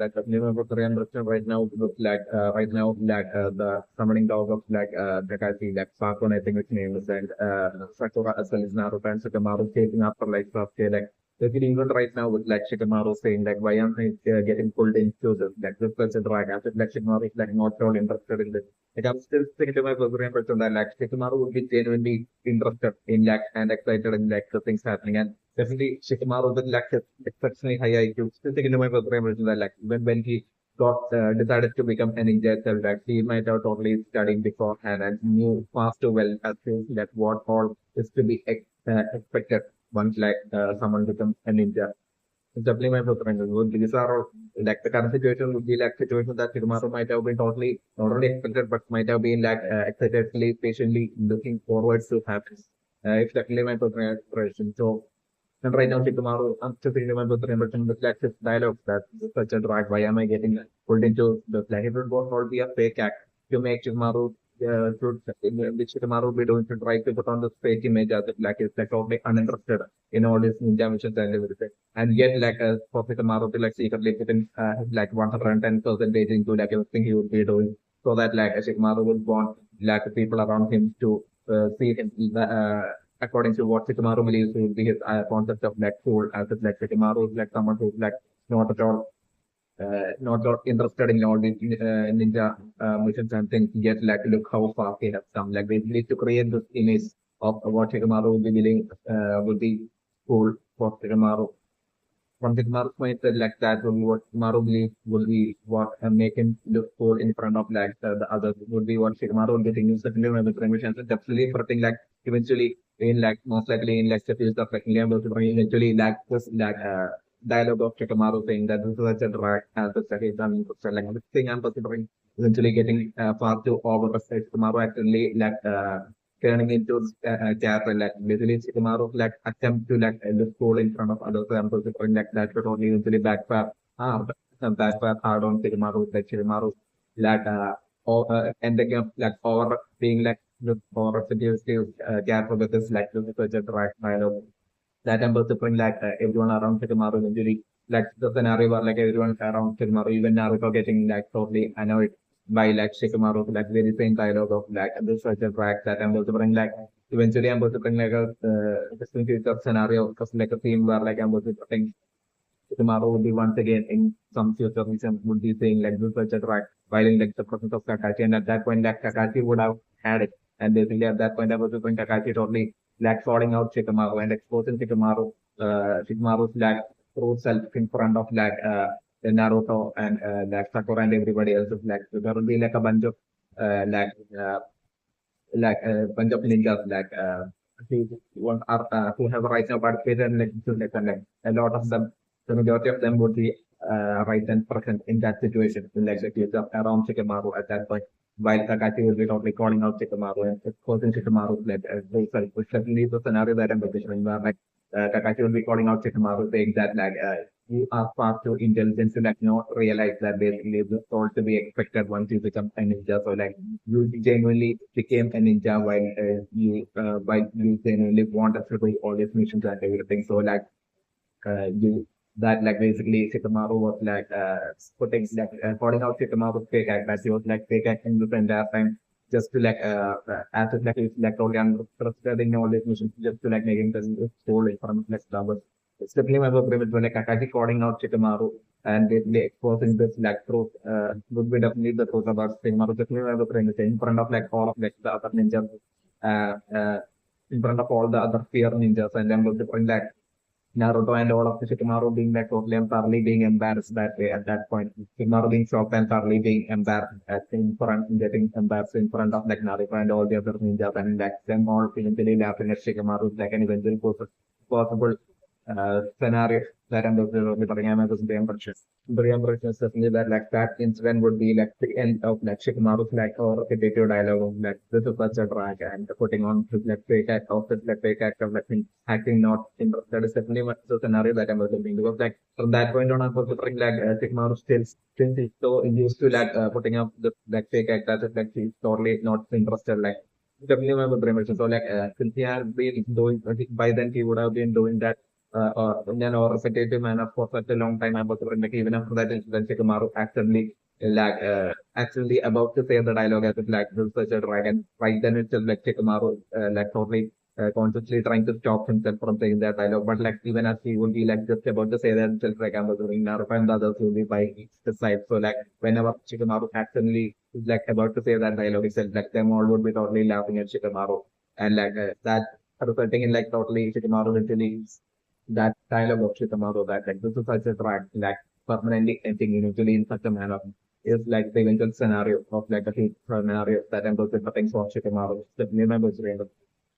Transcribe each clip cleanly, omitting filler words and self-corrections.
like minimum of 300 right now with the summoning dog of Kakashi, like Sakon, I think its name is, and Sakura as well as Naruto and Shikamaru chasing after like Sasuke, like taking even right now with like Shikamaru saying like why am I getting pulled into this like this such a drag after like Shikamaru is like not at all interested in this. Like I'm still sticking to my person that like Shikamaru would be genuinely interested in like and excited in like the things happening, and definitely Shikamaru with like his exceptionally high IQ. Still thinking to my person that like when he got decided to become a ninja itself, like he might have totally studied beforehand and knew fast too well as to that what all is to be expected once someone becomes a ninja. It's definitely my preference. These are all like the current situation would be like situation that Shikamaru might have been totally not only expected but might have been excitedly, patiently looking forward to happen. It's definitely my preference. So and right now, Shikamaru, I'm still thinking about the reimbursement with like this dialogue that this is such a drag. Why am I getting pulled into the like it would all be a fake act to make Shikamaru which Shikamaru would be doing to try to put on this fake image as if like it's like totally uninterested in all his ninja missions and everything. And yet for Shikamaru to like secretly put in like 110% into like everything he would be doing so that like Shikamaru would want like people around him to see him according to what Shikamaru believes will be his concept of like cool, as if like Shikamaru is like someone who's like not at all not at all interested in all these ninja missions and things. Yet like look how far he has come. Like basically to create this image of what Shikamaru will be willing will be cool for Shikamaru. From Shikamaru's mindset like that will be what Shikamaru believes will be what make him look cool in front of like the others would be what Shikamaru will be thinking. Certainly when the missions and definitely something like eventually in like most likely in like the future of like Liam will eventually like this dialogue of Shikamaru saying that this is such a drag as the study is done. So like this thing I'm considering eventually getting far too over Shikamaru actually turning into character like basically Shikamaru like attempt to look cool in front of others and considering like that would only eventually hard backfire hard on Shikamaru like Shikamaru like ending up like over being like the or seductive character with this like this is such a drag dialogue that I'm also putting everyone around Shikamaru eventually like the scenario where like everyone around Shikamaru, even Naruto getting like totally annoyed by like Shikamaru, like very same dialogue of like this such a track that I'm also putting like eventually I'm also putting like a distinct future scenario because like a theme where like I'm also putting Shikamaru would be once again in some future vision would be saying like this such a track while in like the presence of Kakashi, and at that point like Kakashi would have had it, and basically at that point I was going Kakashi totally like calling out Shikamaru and exposing Shikamaru's like true self in front of Naruto and like Sakura and everybody else. Like so there will be like a bunch of uh, like uh, bunch of ninjas who have right now participated in like a lot of them. The majority of them would be right and present in that situation, in like the case of around Shikamaru at that point. While Kakashi will be totally calling out Shikamaru and exposing Shikamaru's which certainly is the scenario that I'm positioning where Kakashi will be calling out Shikamaru saying that you are far too intelligent to like not realize that basically the all to be expected once you become a ninja. So like you genuinely became a ninja while you genuinely want us to do all these missions and everything. So you that like basically Shikamaru was putting calling out Shikamaru's fake act that he was like fake acting the entire time just to as if like he's like totally interested in all these missions just to like making the story in front of like others. It's definitely my favorite when like Kakashi calling out Shikamaru and basically exposing this like truth would be definitely the truth about Shikamaru. Definitely my favorite in front of like all of like the other ninjas uh, uh, in front of all the other fear ninjas, and then also point like Naruto and all of the Shikamaru being like totally and thoroughly being embarrassed that way at that point. Shikamaru being shocked and thoroughly being embarrassed in front, getting embarrassed in front of like Naruto and all the other ninjas, and like them all eventually laughing at Shikamaru like an eventual possible scenario that I'm referring to the impressions. The impression certainly that like that incident would be like the end of like Shikamaru's like or repetitive dialogue of like this is such a drag and putting on his like fake act of his like fake act of like acting not interested. That is definitely the scenario that I'm assuming because like from that point on I'm considering Shikamaru still since he's so used to putting up the like fake act that is like he's totally not interested definitely my very much so since he has been doing by then he would have been doing that in an repetitive manner for such a long time. I was like even after that incident, Shikamaru actually about to say the dialogue as if like this is such a dragon. Right then itself like Shikamaru totally consciously trying to stop himself from saying that dialogue. But like even as he would be like just about to say that himself, like I was doing Naruto and the others will be by his side. So like whenever Shikamaru actually is like about to say that dialogue itself, like them all would be totally laughing at Shikamaru. And that resulting in like totally Shikamaru literally that dialogue of Shikamaru that like this is such a track like permanently ending usually in such a manner is like the eventual scenario of like a hit scenario that ends with the things for Shikamaru. The new members remember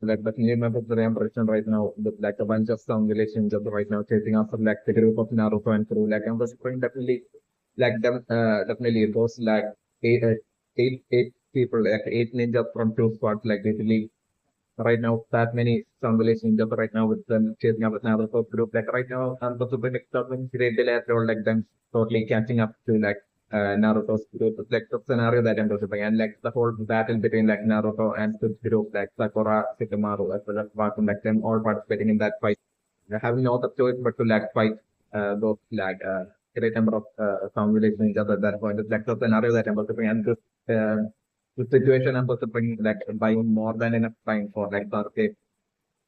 like the new members impression right now with like a bunch of strong relationships right now chasing after like the group of Naruto and crew like I'm just going definitely like them definitely those like eight eight people like eight ninjas from two squads like literally right now that many conversations just right now with them chasing up with Naruto group. Like right now, I'm supposed to be like talking great delay or like them totally catching up to like Naruto's group. It's like the scenario that I'm supposed to bring and like the whole battle between like Naruto and the group, like Sakura, Shikamaru, as well as Baku, like them all participating in that fight. Having no other choice but to like fight those like great number of conversations each other at that point. It's like the scenario that I'm supposed to bring and this uh, the situation I'm supposed to bring like buying more than enough time for like Sasuke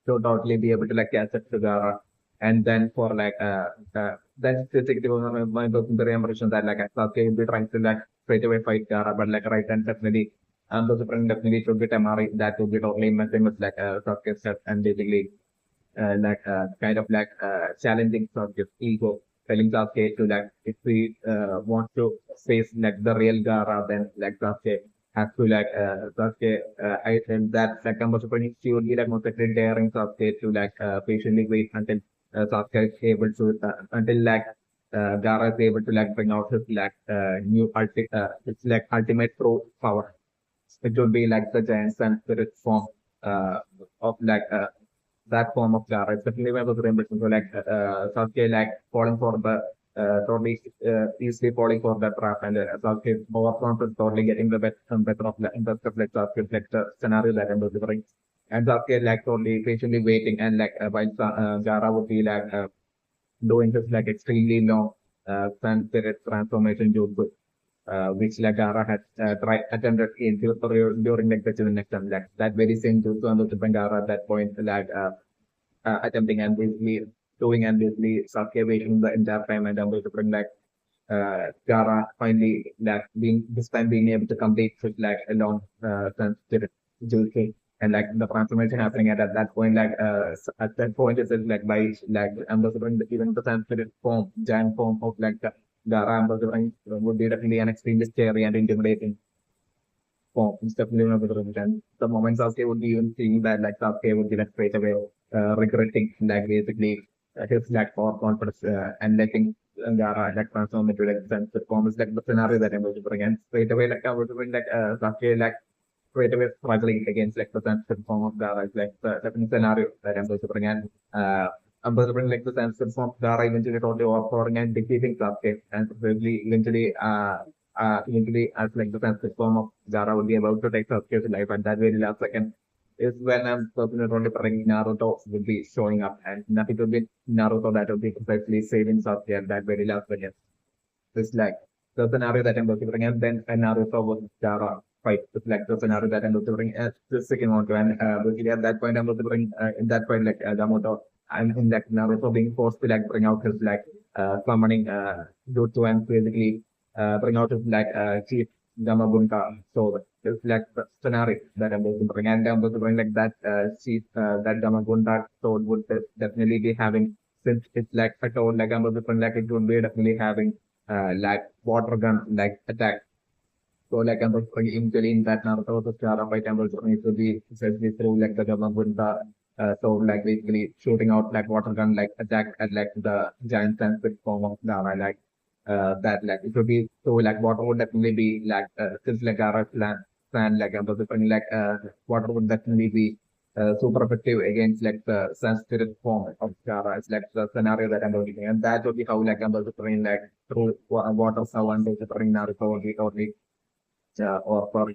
to totally be able to like catch up to Gaara. And then for like that's basically my very impression that like Sasuke will be trying to like straight away fight Gaara, but like right and definitely those friends definitely should get Amari that would be totally messing with like Sasuke's set and basically kind of like challenging Sasuke's ego, telling Sasuke to like if we want to face like the real Gaara, then like Sasuke has to like Sasuke. I think that like I'm also pretty sure he like most likely daring Sasuke to like patiently wait until Sasuke is able to until like Gaara is able to like bring out his like it's like ultimate pro power. It would be like the giant sun spirit form of like that form of Jara. It's definitely one of the ambitions. So like Sasuke like falling for the totally easily falling for that trap and Sasuke overconfidence totally getting the better of like Sasuke like the scenario that I'm delivering. And Sasuke like totally patiently waiting and like while Jara would be like doing his like extremely long sun spirit transformation jutsu which like Gara had tried attempted in during like the next time like that very same jutsu and the Gara at that point like attempting and basically doing and basically Sasuke waiting the entire time and able to bring like Gara finally like being this time being able to complete with like a long spirit jutsu and like the transformation happening at that point like at that point it's like by like ambassador even the Sanskrit form giant form of like Gara ambassador would be definitely an extremely scary and intimidating form. It's definitely one of the and the moment Sasuke would be even seeing that like Sasuke would be like straight away regretting like basically his lack of confidence and letting Gara like transform into like sense form is like the scenario that I'm going to bring and straight away like I would bring like Sasuke like straight away struggling against like the sensitive form of Gara is like the definite scenario that I'm going to bring and I'm going to bring like the sensitive form of Gara eventually totally overpowering and defeating Sasuke and probably eventually as like the sensitive form of Gara would be about to take Sasuke's life at that very last second is when I'm personally only bringing Naruto would be showing up and nothing to be Naruto that would be precisely saving Sasuke at that very last second. It's like the scenario that I'm looking and then a Naruto was Jara fight. It's like the scenario that I'm looking at the second one. And basically at that point I'm looking in that point like Yamamoto, I'm in like Naruto being forced to like bring out his like summoning jutsu and basically bring out his like chief Gamabunta. So it's like the scenario that I'm looking to bring. And I'm going to bring like that chief that Gamabunta sword would definitely be having since it's like a told like I'm going to bring like it would be definitely having like water gun like attack. So like I'm usually in that Naruto the star of item also needs to be especially through like the government with the so like basically shooting out like water gun like attack at like the giant scientific form of Gara like that like it would be so like water would definitely be like since like Gara plan like I'm like water would definitely be super effective against like the Sanskrit form of Java. It's like the scenario that I'm looking at. And that would be how like I'm also playing like through water someone is playing Naruto or or for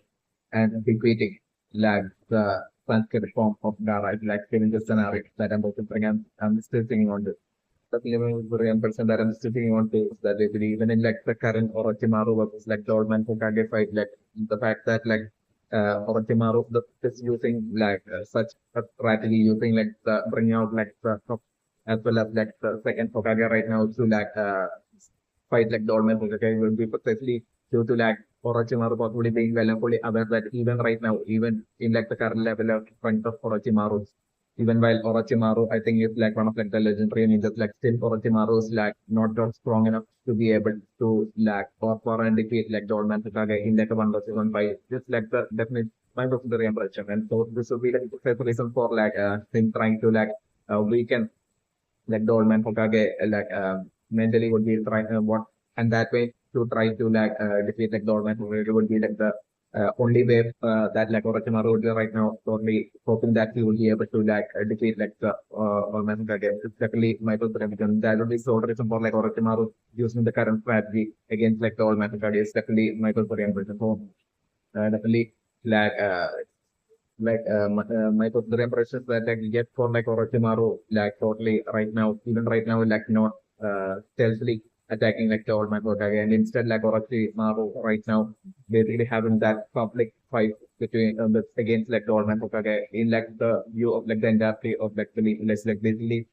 and bequeathing like the transcript form of Dara. It's like giving the scenario that I'm about to bring. I'm still thinking on this. The 11% that I'm still thinking on this is that basically even in like the current Orochimaru versus like the old man Hokage fight, like the fact that like Orochimaru is using like such a strategy, using like the bringing out like the as well as like the second Hokage right now to like fight like the old man Hokage will be precisely due to like Orochimaru possibly being well and fully aware that even right now, even in like the current level of front of Orochimaru, even while Orochimaru, I think is like one of like the legendary ninjas, like still Orochimaru is like not that strong enough to be able to like or for and defeat like the old man Hokage in like a 1 versus 1 fight. Just like the definite mind of the impression. And so this would be like the reason for like him trying to like weaken like the old man Hokage like mentally would be trying what and that way to try to like defeat like the old man Hokage would be like the only way that like Orochimaru would be right now totally hoping that he will be able to like defeat like the old man Hokage. It's definitely my perception. That would be so reason for like Orochimaru using the current strategy against like the old man Hokage is definitely my perception. So definitely like my personal impressions that like get for like Orochimaru like totally right now even right now like not stealthily attacking like the old man Hokage and instead like Orochimaru right now basically having that public fight between against like the old man Hokage in like the view of like the entirety of like the less like basically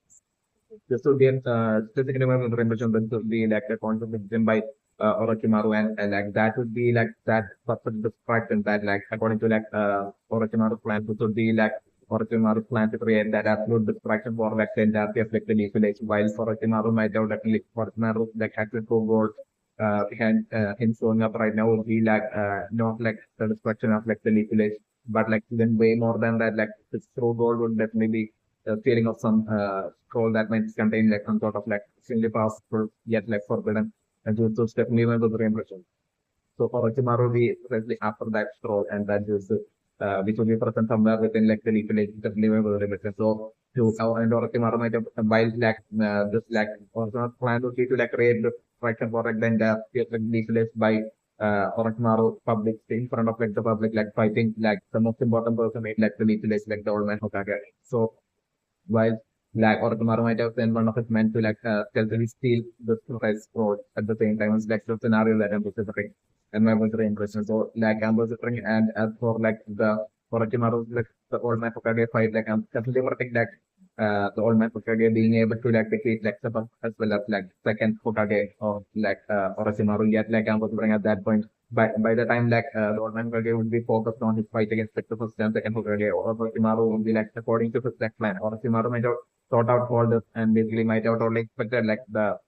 this would be specifically my impression this would be like a contribution by Orochimaru and like that would be like that perfect distraction that like according to like Orochimaru's plan this would be like Orochimaru's plan to create that absolute distraction for like the entirety of like the new village while Orochimaru might have definitely Orochimaru like actual true goal behind him showing up right now would be like not like the destruction of like the new village but like even way more than that like his true goal would definitely be the feeling of some scroll that might contain like some sort of like extremely powerful yet like forbidden and so definitely one of the impression. So for Orochimaru, we especially after that scroll and that is which will be present somewhere within like the leaflet, definitely one of the impression. So to and Orochimaru might have while like this like Orochimaru's plan would be to like create the fraction for like the entire leaflet by Orochimaru public in front of like the public like fighting like the most important person in like the leaflet like the old man Hokage. So while like Orochimaru might have sent one of his men to like stealthily steal the surprise scroll at the same time as like the scenario that I'm considering and my was very interesting. So like I'm considering and as for like the Orochimaru's like the old man Hokage fight, like I'm definitely protect that the old man Hokage being able to like defeat like the as well as like second Hokage of like Orochimaru yet like I'm considering at that point by the time like the old man Hokage would be focused on his fight against like the first and second Hokage, or Orochimaru would be like according to his like plan. Orochimaru might have thought out all this and basically might have only expected like the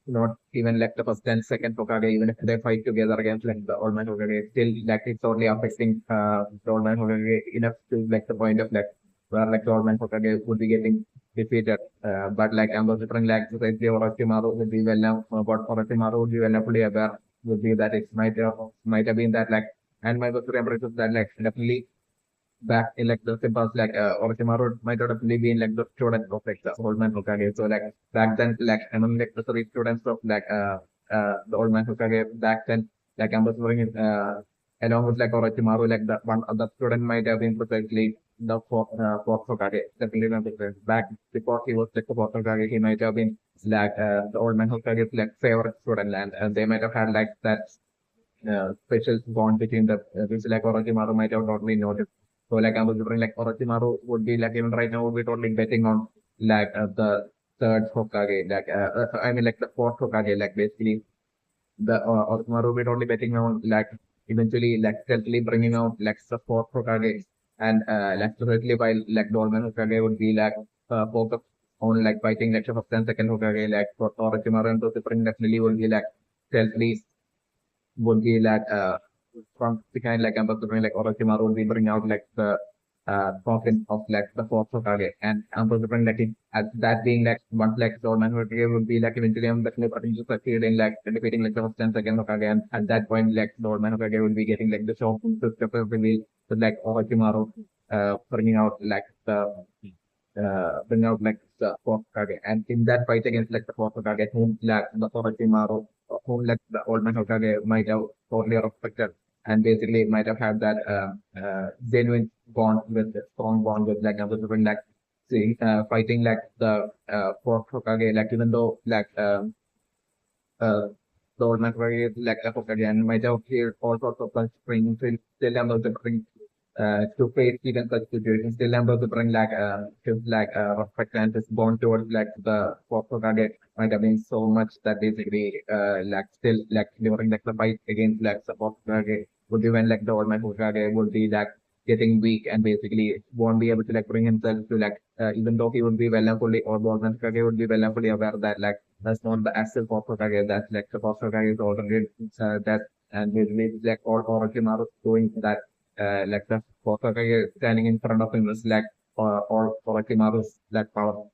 not even like the first and second Hokage, even if they fight together against like the old man Hokage, still like it's only affecting the old man Hokage enough to like the point of like where like the old man Hokage would be getting defeated. But like I'm considering like society Orochimaru would be well now, but Orochimaru would be well fully aware would be that it might have been that like and my first impression is that like definitely back in like the simples like Orochimaru might have definitely been like the student of like the old man Hokage. So like back then like among like the three students of like the old man Hokage back then like I was wondering along with like Orochimaru like the one other student might have been precisely the fourth Hokage. Definitely not back before he was like the fourth Hokage he might have been like the old man Hokage's like favorite student and they might have had like that special bond between the which like Orochimaru might have not been noticed. So like I was wondering like Orochimaru would be like even right now would be totally betting on like the third Hokage, like I mean like the fourth Hokage, like basically the Orochimaru would be totally betting on like eventually like stealthily bringing out like the fourth Hokage and like specifically while like Dolmen Hokage would be like focused on like fighting like the first and second Hokage like for Orochimaru and those different definitely would be like stealthily would be like from behind like Ambassador like Orochimaru would be bring out like the coffin of like the fourth Hokage and Ambassador like it, as that being like once like the old man would be like eventually definitely to succeed in like defeating like the first and second Hokage and at that point like the old man Hokage would be getting like the shock to reveal with like Orochimaru bringing out like the bring out like the fourth Hokage. And in that fight against like the fourth Hokage, whom like the Orochimaru, whom like the old man Hokage might have totally respected and basically might have had that genuine bond with strong bond with like other different like seeing fighting like the fourth Hokage, like even though like uh, the old man like a Hokage and might have heard all sorts of like still able to bring to face even such situations, still able to bring like his like respect and his bond towards like the fourth Hokage might have been so much that basically like still like during like the fight against like the fourth Hokage would be when like the old man Hokage would be like getting weak and basically won't be able to like bring himself to like even though he would be well and fully or the old man Hokage would be well and fully aware that like that's not the actual fourth Hokage, that's like the fourth Hokage is already that and basically like all Orochimaru doing that like the fourth Hokage standing in front of him is like or Orochimaru's like power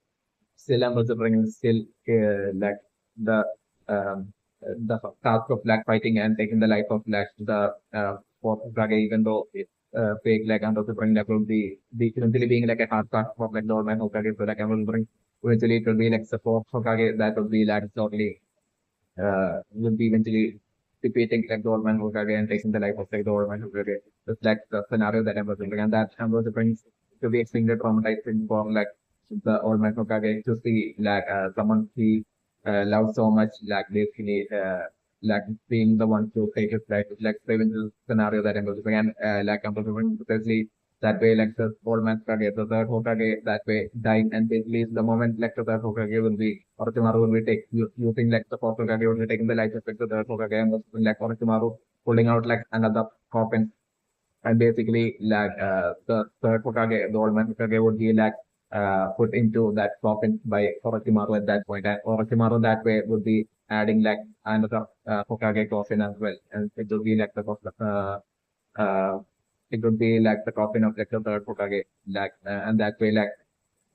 still able to bring still like the um, the task of like fighting and taking the life of like the fourth Hokage, even though it fake like and also bring like will be eventually being like a hard task for like the old man Hokage, so like I will bring eventually it will be like the fourth Hokage that will be like totally will be eventually defeating like the old man Hokage and taking the life of like the old man Hokage. It's like the scenario that I'm thinking, and that I'm going to bring to be extremely traumatizing for like the old man Hokage to see like someone he loves so much, like basically like being the one to take his life, like saving the scenario that I'm going to bring, and like I'm going to bring especially that way, like the old man Hokage, the third Hokage, that way dying, and basically the moment like the third Hokage will be Orochimaru will be using like the fourth Hokage will be taking the life effect of the third Hokage, and like Orochimaru pulling out like another coffin, and basically like the third Hokage, the old man Hokage would be like put into that coffin by Orochimaru at that point, and Orochimaru that way would be adding like another Hokage coffin as well, and it would be like the uh, it would be like the coffin of like the third Hokage, like and that way like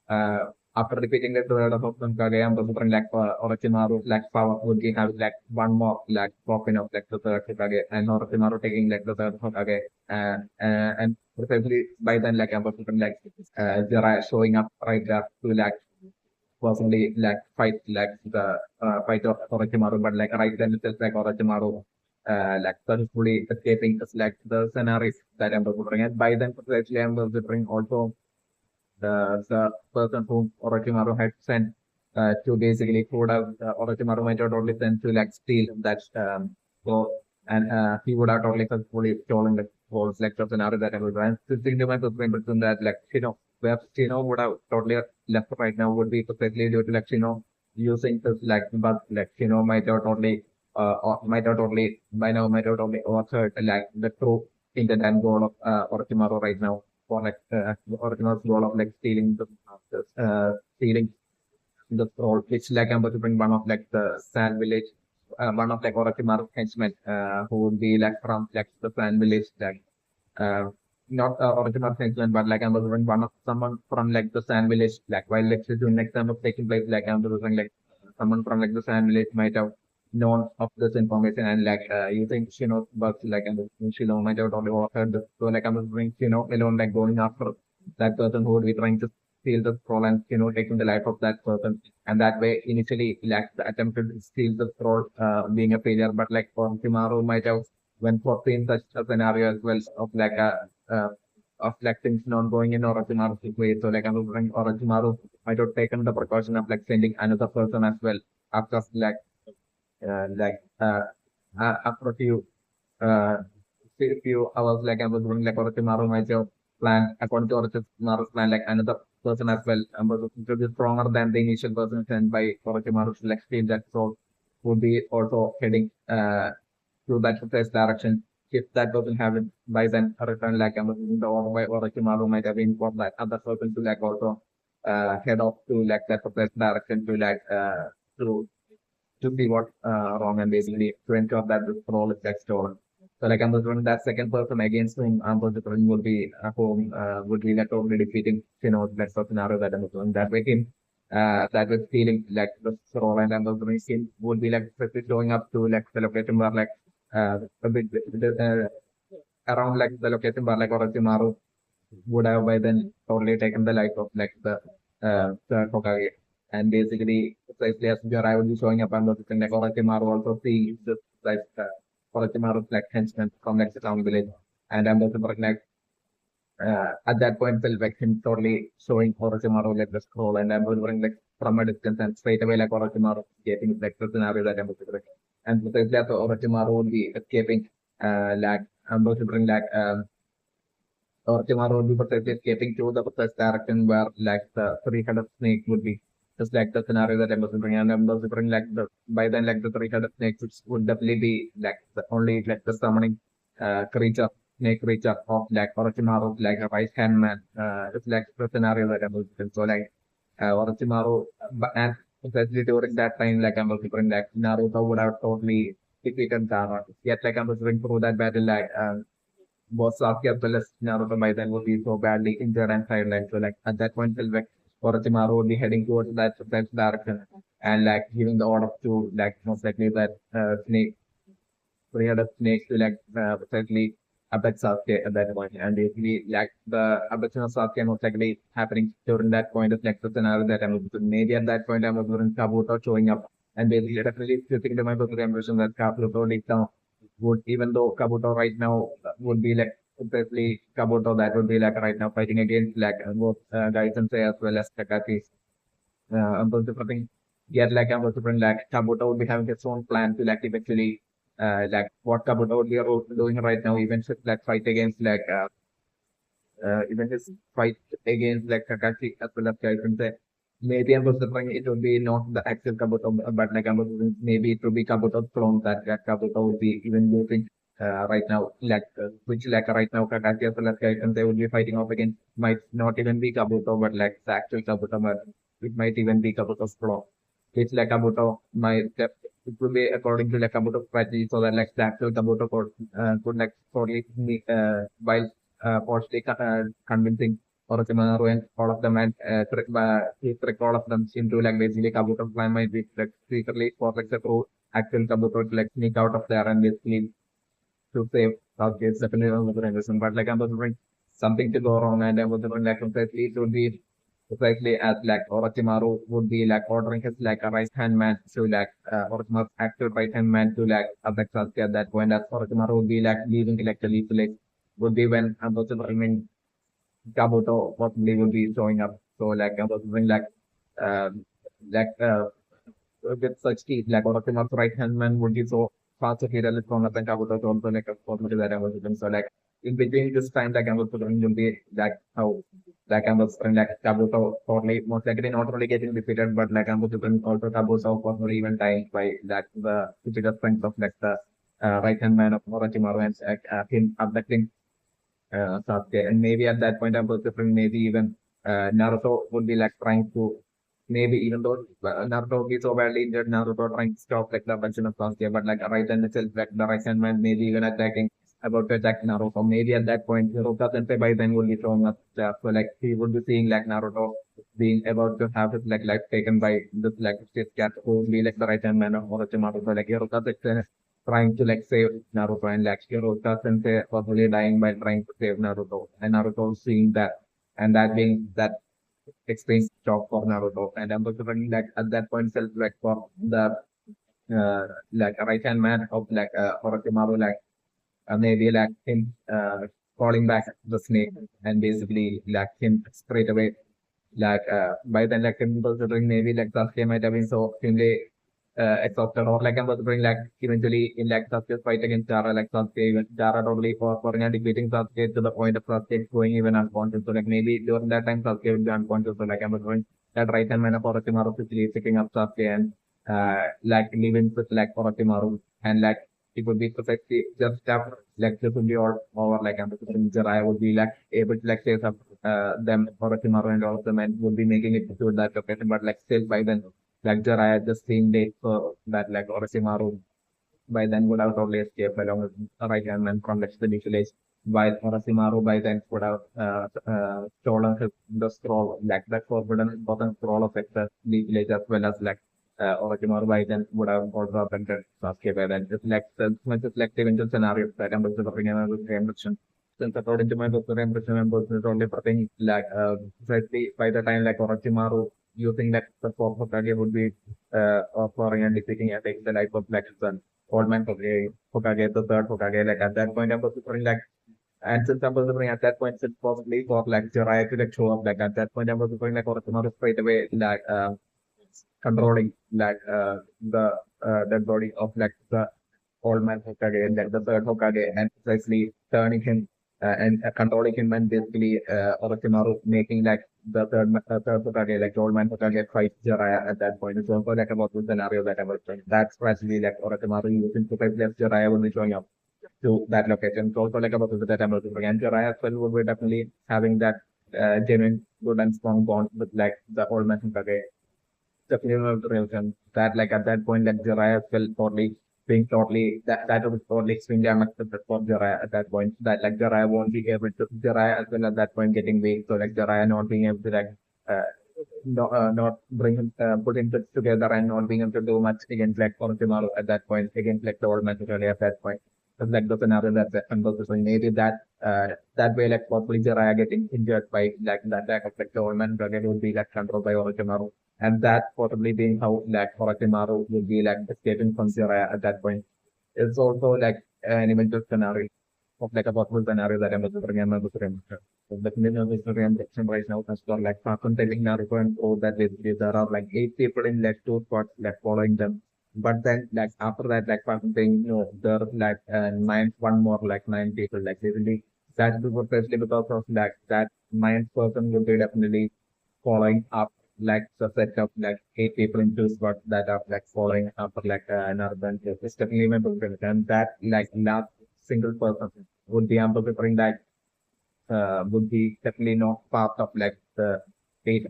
uh, after defeating the third of Hokage and Basuran like Orochimaru like power would be having like one more like coffin of like the third Hokage and Orochimaru taking like the third Hokage and precisely by then like Basuran like Jiraiya showing up right there to like possibly like fight like the fight of Orochimaru, but like right then it's like Orochimaru like successfully escaping is like the scenarios that I'm considering. And by then precisely I'm considering also the person whom Orochimaru had sent to basically could have Orochimaru might have totally sent to like steal that so and he would have totally successfully stolen the whole like the scenario that I was and switching to my perspective that like where Shino would have totally left right now would be precisely due to like using this like but like might have totally or might have totally by now might have totally authored like the true intent and goal of Orochimaru right now for like Orochimaru's role of like stealing the role, which like I'm going to bring one of like the Sand Village, one of like Orochimaru's henchmen, who would be like from like the Sand Village, like uh, not Orochimaru's henchman, but like I'm going to bring one of someone from like the Sand Village, like while like the next time of taking place, like I'm going to bring like someone from like the Sand Village might have known of this information and like using Shino's bugs like and Shino might have already offered this. So like I'm just bring Shino alone like going after that person who would be trying to steal the scroll and taking the life of that person. And that way initially like the attempt to steal the scroll being a failure, but like Orochimaru might have when foreseen such a scenario as well of like a of like things not going in Orochimaru's way. So like I'm just bring Orochimaru might have taken the precaution of like sending another person as well after like after a uh, few hours, like I was doing like Orochimaru might have plan according to Orochimaru's plan, like another person as well, was to be stronger than the initial person sent by Orochimaru to like steal that soul would be also heading to that precise direction. If that doesn't happen by then a return like the or by Orochimaru might have been for that other person to like also head off to like that precise direction to like to see what wrong and basically to ensure that the role is like stolen. So like I'm assuming that second person against whom I'm considering would be whom would be like totally defeating that's the scenario that I'm assuming that way him that was feeling like the role and I'm assuming him would be like especially showing up to like the location where like a bit around like the location where like Orochimaru would have by then totally taken the life of like the Hokage. And basically, precisely as Jiraiya would be showing up on the system, like Orochimaru also sees this like Orochimaru's like henchmen from like the town village. And I'm also like at that point felt like him totally showing Orochimaru like the scroll, and I'm wondering like from a distance and straight away like Orochimaru escaping like the scenario that I'm wondering. And precisely after Orochimaru would be escaping, like I'm wondering like Orochimaru would be precisely escaping to the precise direction where like the three-headed snake would be. Just like the scenario that I'm wondering, and I'm wondering like the by then like the three-headed snake which would definitely be like the only like the summoning creature snake creature of like Orochimaru, like a right hand man. It's like the scenario that I'm looking. So like Orochimaru, and especially during that time, like I'm looking like Naruto would have totally defeated Gaara. Yet like I'm looking through that battle, like both Sasuke as well as Naruto by then would be so badly injured and sidelined. So like at that point, till like Orochimaru would be heading towards that direction and like giving the order to like most likely that snake so he had a snake to like precisely abduct Sasuke at that point. And basically like the abduction of Sasuke was likely happening during that point of like the scenario that I'm looking to. Maybe at that point I was during Kabuto showing up and basically definitely fitting to my personal impression that Kabuto deep down would even though Kabuto right now would be like especially Kabuto that would be like right now fighting against like both guys and say as well as Kakashi. I'm going to something get like I'm going to bring like Kabuto would be having its own plan to like eventually like what Kabuto would be doing right now, even should like fight against like even his fight against like Kakashi as well as Kaizen say maybe I'm considering it would be not the actual Kabuto but like I'm maybe it would be Kabuto's clone that Kabuto would be even using right now like which like right now Kakashi as well as Kaizen they would be fighting off against might not even be Kabuto but like the actual Kabuto but it might even be Kabuto's clone. It's like Kabuto might it would be according to like Kabuto strategy so that like the actual Kabuto could like totally while partially convincing Orochimaru and all of them and he trick all of them into like basically Kabuto's plan might be like secretly for like the crew actual Kabuto to like sneak out of there and basically to save Sasuke. It's definitely not the reason but like I'm wondering something to go wrong and I was wondering like completely it would be exactly as like Orochimaru would be like ordering his like a right hand man to like Orochimaru's actual right hand man to like abduct Sasuke at that point as Orochimaru would be like leaving like the village would be when Orochimaru I mean Kabuto possibly would be showing up. So like I was wondering um like with such speed like Orochimaru's right hand man would be so fast to hit a little stronger than Kabuto so also like a possibility that I was wondering. So like in between this time like I was wondering would be like how like I was like Kabuto totally most likely not only getting defeated, but like I was also Kabuto was not even dying by like the physical strength of like the right hand man of Orochimaru and him abducting Sasuke. And maybe at that point I was different, maybe even Naruto would be like trying to maybe even though Naruto would be so badly injured, Naruto trying to stop like the abduction of Sasuke, but like right hand itself, like the right hand man maybe even attacking about to attack Naruto. Maybe at that point, Hiruka Sensei by then will be showing up there. So like he would be seeing like Naruto being about to have his like life taken by this like state cat who would be like the right hand man of Orochimaru. So like Hiruka Sensei trying to like save Naruto and like Hiruka Sensei probably dying by trying to save Naruto. And Naruto seeing that and that being that extreme shock for Naruto. And I'm considering like at that point self like for the like right hand man of like Orochimaru like maybe like him calling back the snake and basically like him straight away like by then like him considering maybe like Sasuke might have been so extremely exhausted or like I'm considering like eventually in like Sasuke's fight against Dara like Sasuke even Dara totally for defeating Sasuke to the point of Sasuke going even unconscious so like maybe during that time Sasuke will be unconscious so like I'm considering that right hand man of Orochimaru quickly picking up Sasuke and like leaving with like Orochimaru and like it would be perfectly just after like this would be all over like I'm thinking Jiraiya would be like able to like save up them Orochimaru and all of them and would be making it to that location but like still by then like Jiraiya just seeing date so that like Orochimaru by then would have totally escaped along with the right hand man from like the village while Orochimaru by then would have stolen the scroll like the forbidden important scroll of like, the village as well as like Orochimaru by then would have also abandoned Sasuke by then. It's like the much reflective into scenario that I'm also talking about the same impression. Since according to my personal impression, I'm personally only think like precisely by the time like Orochimaru using like the form of Kage would be offering and defeating and taking the life of Black Sun. Old Man Hokage, the third Hokage. Like at that point, I'm considering like, and since I'm considering at that point, since possibly for like Jiraiya to like show up, like at that point, I'm considering like Orochimaru straight away like controlling like the dead body of like the old man Hokage and like the third Hokage and precisely turning him and controlling him and basically Orochimaru making like the third Hokage like the old man Hokage fight Jiraiya at that point. It's also like about the scenario that I was saying. That's precisely like Orochimaru using precisely as Jiraiya will be showing up to that location. It's also like about the that I'm looking for. And Jiraiya as well will be definitely having that genuine good and strong bond with like the old man Hokage the film of the reason that like at that point like Jiraiya felt totally being totally that was totally extremely unacceptable for Jiraiya at that point that like Jiraiya won't be able to Jiraiya as well at that point getting weak so like Jiraiya not being able to like uh, not bring him put him together and not being able to do much against like Orochimaru at that point against like the old man at that point. It's like the scenario that unfolded. Maybe that way like possibly Jiraiya getting injured by like the attack of like the old man would be like controlled by Orochimaru and that possibly being how like Orochimaru would be like escaping from Jiraiya at that point. It's also like an eventual scenario of like a possible scenario that I'm about to bring. I'm about to bring. So the Canadian history I'm section right now has got like Falcon telling Naruto and all that basically there are like 8 people in like 2 spots like following them. But then like after that like Falcon saying no, there are like one more like 9 people like they will be that especially because of like that ninth person will be definitely following up like the set of like 8 people in 2 spots that are like following after like another bunch. It's definitely my preference. And that like last single person would be amplifying that would be definitely not part of like the 8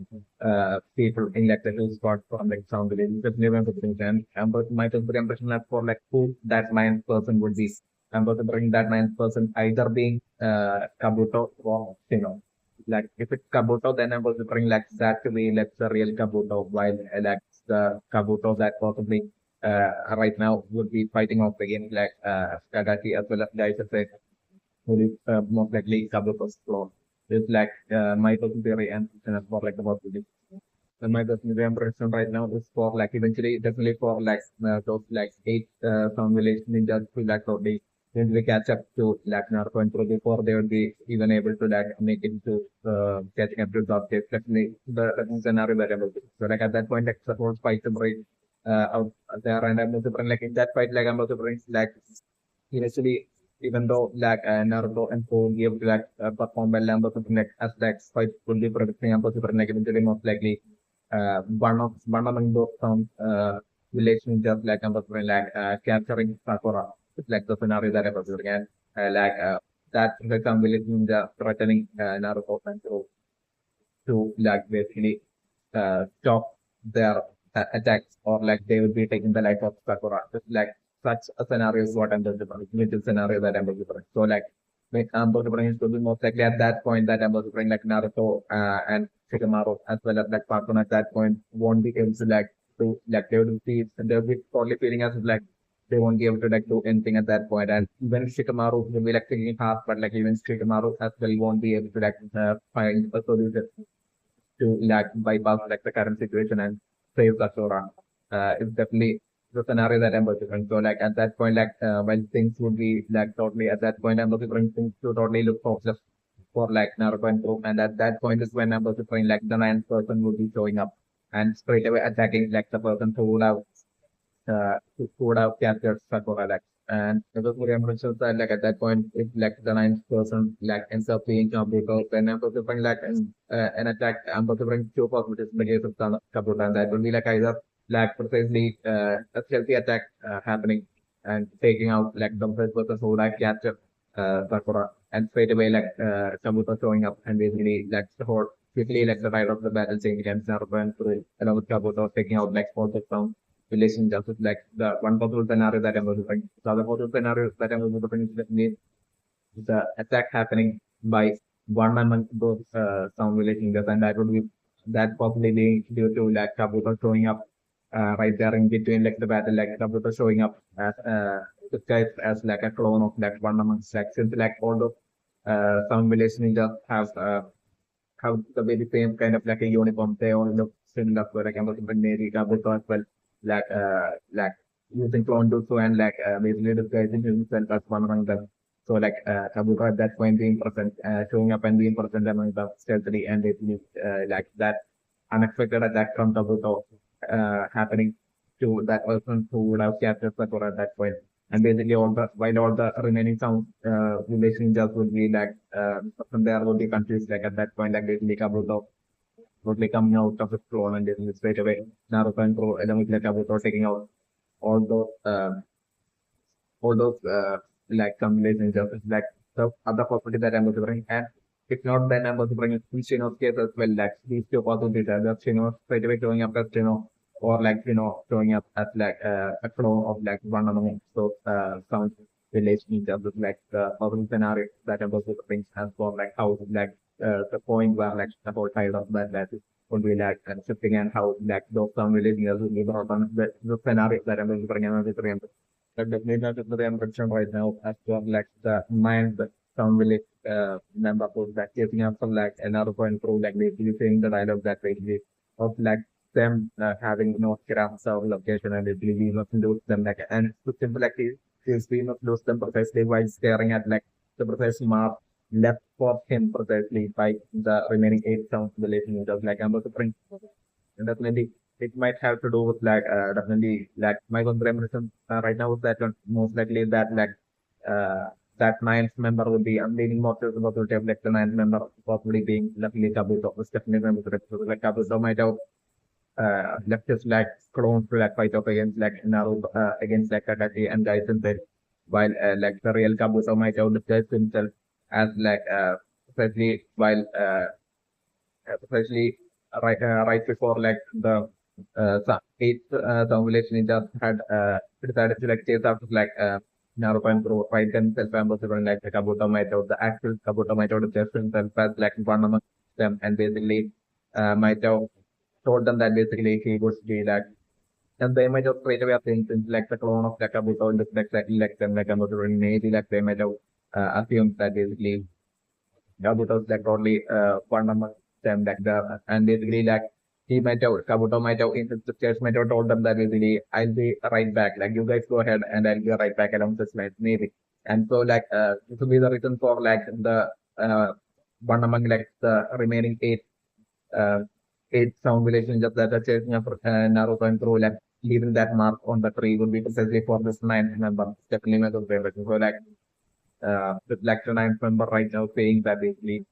people in like the 2 spot from like sound village. It's definitely my preference. And but my first impression that for like who that ninth person would be. I'm going to bring that ninth person either being Kabuto or Shino. Like if it's Kabuto, then I'm going to bring like that to be like the real Kabuto, while like the Kabuto that possibly right now would be fighting off against like Kagashi as well as guys say who is most likely Kabuto's clone. It's like my personal theory and for like about the and my personal impression right now is for like eventually definitely for like those like 8 village ninjas to like probably eventually catch up to like Naruto and Pro before they would be even able to like make it to catching up to the object. Definitely the scenario that I'm looking. So like at that point like suppose fight to break out there and I'm also bring like in that fight like I'm also bring like eventually even though like Naruto and Po give like perform well I'm also bring like as like fight would be predicting I'm also bring like eventually most likely one among those some relation just like I'm talking like capturing Sakura. It's like the scenario that I was looking at. Like that become village ninja threatening Naruto and to like basically stop their attacks or like they would be taking the life of Sakura. Just like such a scenario is what I'm just different. Which is scenario that I'm just different. So like I'm going to bring it to be most likely at that point that I'm going to bring like Naruto and Shikamaru as well as like Pakun at that point won't be able to like do like they would be totally feeling as if like they won't be able to like do anything at that point. And even Shikamaru will be like thinking hard, but like even Shikamaru as well won't be able to like find a solution to like bypass like the current situation and save Sakura. It's definitely the scenario that I'm working on. So like at that point, like when things would be like totally at that point, I'm looking for things to totally look for just for like Naruto and Boom. And at that point is when I'm looking for like the ninth person would be showing up and straight away attacking like the person who would have captured Sakura like. And it was very impressive that like at that point, if like the ninth person like ends up being Kabuto, then I'm supposed to bring like an attack. I'm supposed to bring 2 possibilities in the case of Kabuto, and that will be like either like precisely a stealthy attack happening and taking out like the first person who would have captured Sakura, and straight away like Kabuto showing up and basically like the whole quickly like the tide of the battle changing against Naruto and Kuril, along with Kabuto taking out like 4 relation just like the one possible scenario that I'm going to bring. The other possible scenario that I'm going to bring is definitely the attack happening by one among those sound relationships, and that would be that possibly being due to like Kabuto showing up right there in between like the battle, like Kabuto showing up as disguised as like a clone of like one amongst like since like all those sound relationships have the very same kind of like a uniform. They all look similar. So like I'm also bring maybe Kabuto as well like using clone jutsu and basically disguising himself as one among them. So Kabuto at that point being present, showing up and being present among the stealthily and basically that unexpected attack from Kabuto happening to that person who would have captured Sakura at that point. And basically while all the remaining sound relationships would be from there would be confused at that point basically Kabuto would be coming out of his clone and basically straight away Naruto and Pro along with Kabuto taking out all those combinations of the other possibility that I'm going to bring. And if not, then I'm going to bring Shino's case as well. These two possibilities are just straight away showing up as or showing up as a clone of one among those sound relationships with the possible scenario that I'm going to bring as for how the point where the whole side of that would be shifting and how those sound relationships will be brought on the scenario that I'm going to bring in definitely not the reaction right now as well the mind sound really member of that giving up some another point through basically saying the dialogue that basically of them having no grasp of location and basically we must lose them and to simple is we must lose them precisely while staring at the precise mark left for him precisely by the remaining eight sounds relation of I'm also bring definitely it might have to do with definitely my comprehension right now is that most likely that ninth member would be I'm leaning more to the possibility of the ninth member possibly being luckily Kabuto was definitely going to Kabuto might have left his clone to fight off against Naruto against Kakashi and Gaisen said while the real Kabuto might have disguised himself as especially while especially right before the eighth simulation ninja had decided to chase after Naruto and Pro fight themselves ambushed the Kabuto might have the actual Kabuto might have just himself as one among them and basically might have told them that basically he would be and they might have straight away think since the clone of Kabuto looks exactly like them Kabuto and maybe they might have assumed that basically Kabuto's totally one among them and basically he might have Kabuto might have in the church might have told them that basically I'll be right back. You guys go ahead and I'll be right back along this line, maybe. And so this will be the reason for the one among the remaining uh eight sound relationships that are chasing after Naruto and Pro leaving that mark on the tree would be precisely for this ninth member. Definitely my favorite. So with the ninth member right now saying that basically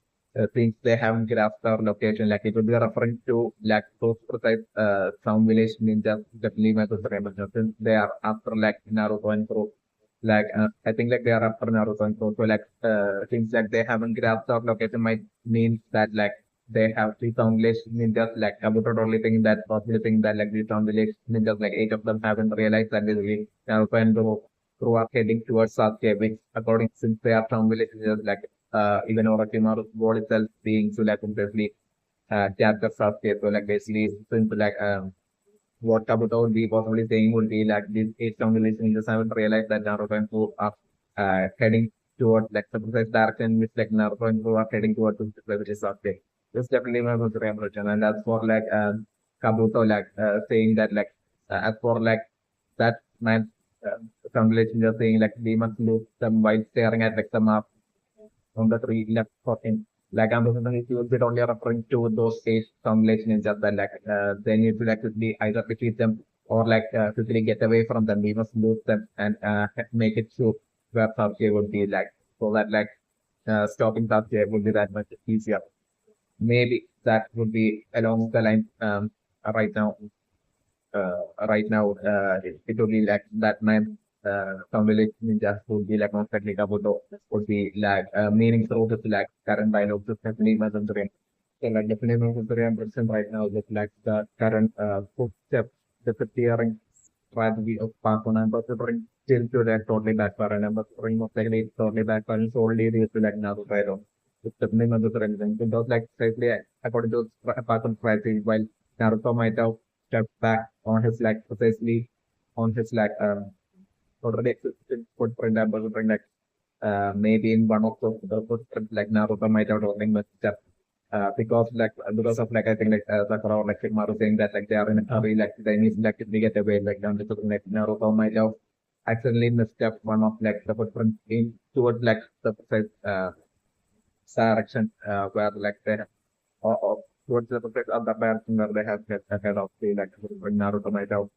since they haven't grasped our location, it would be referring to those precise sound village ninjas definitely my favorite. Since they are after Naruto and Pro. I think they are after Naruto and Pro. So things they haven't grasped our location might mean that they have three sound village ninjas Kabuto only thinking that possibly thinking that these sound village ninjas eight of them haven't realized that basically Naruto and Pro are heading towards Sasuke, which according since they are sound village ninjas even Orochimaru's goal itself being to completely capture Sasuke. So basically since what Kabuto would be possibly saying would be these eight sound village ninjas haven't realized that Naruto and Pro are heading towards the precise direction which Naruto and Pro are heading towards which is Sasuke. This definitely my impression, and as for Kabuto saying that as for that man formulation just saying we must lose them while staring at the map on the tree left for him. I'm listening he would be only referring to those eight formulations just that they need to quickly either defeat them or quickly get away from them. We must lose them and make it to where Sasuke would be so that stopping Sasuke would be that much easier. Maybe that would be along the line right now. It would be that man some village ninjas would be constantly Kabuto would be meaning through this current dialogue to definitely Mazandurian. So definitely Mazandurian person right now with the current footstep disappearing strategy of Pakun and considering still to totally backfire and I'm considering most likely totally backfire and solely due to Naruto. It's definitely Mazandurian. Because precisely according to Pakun strategy while Naruto might have stepped back on his precisely on his already existing footprint and considering maybe in one of those the footprints Naruto might have only messed up because of like I think like Sakura or like Shikamaru saying that like they are in a hurry, like they need like to get away, like down to like Naruto might have accidentally missed up one of like the footprint in towards like the precise direction where like they or towards the precise other direction where they have get ahead of the like Naruto might have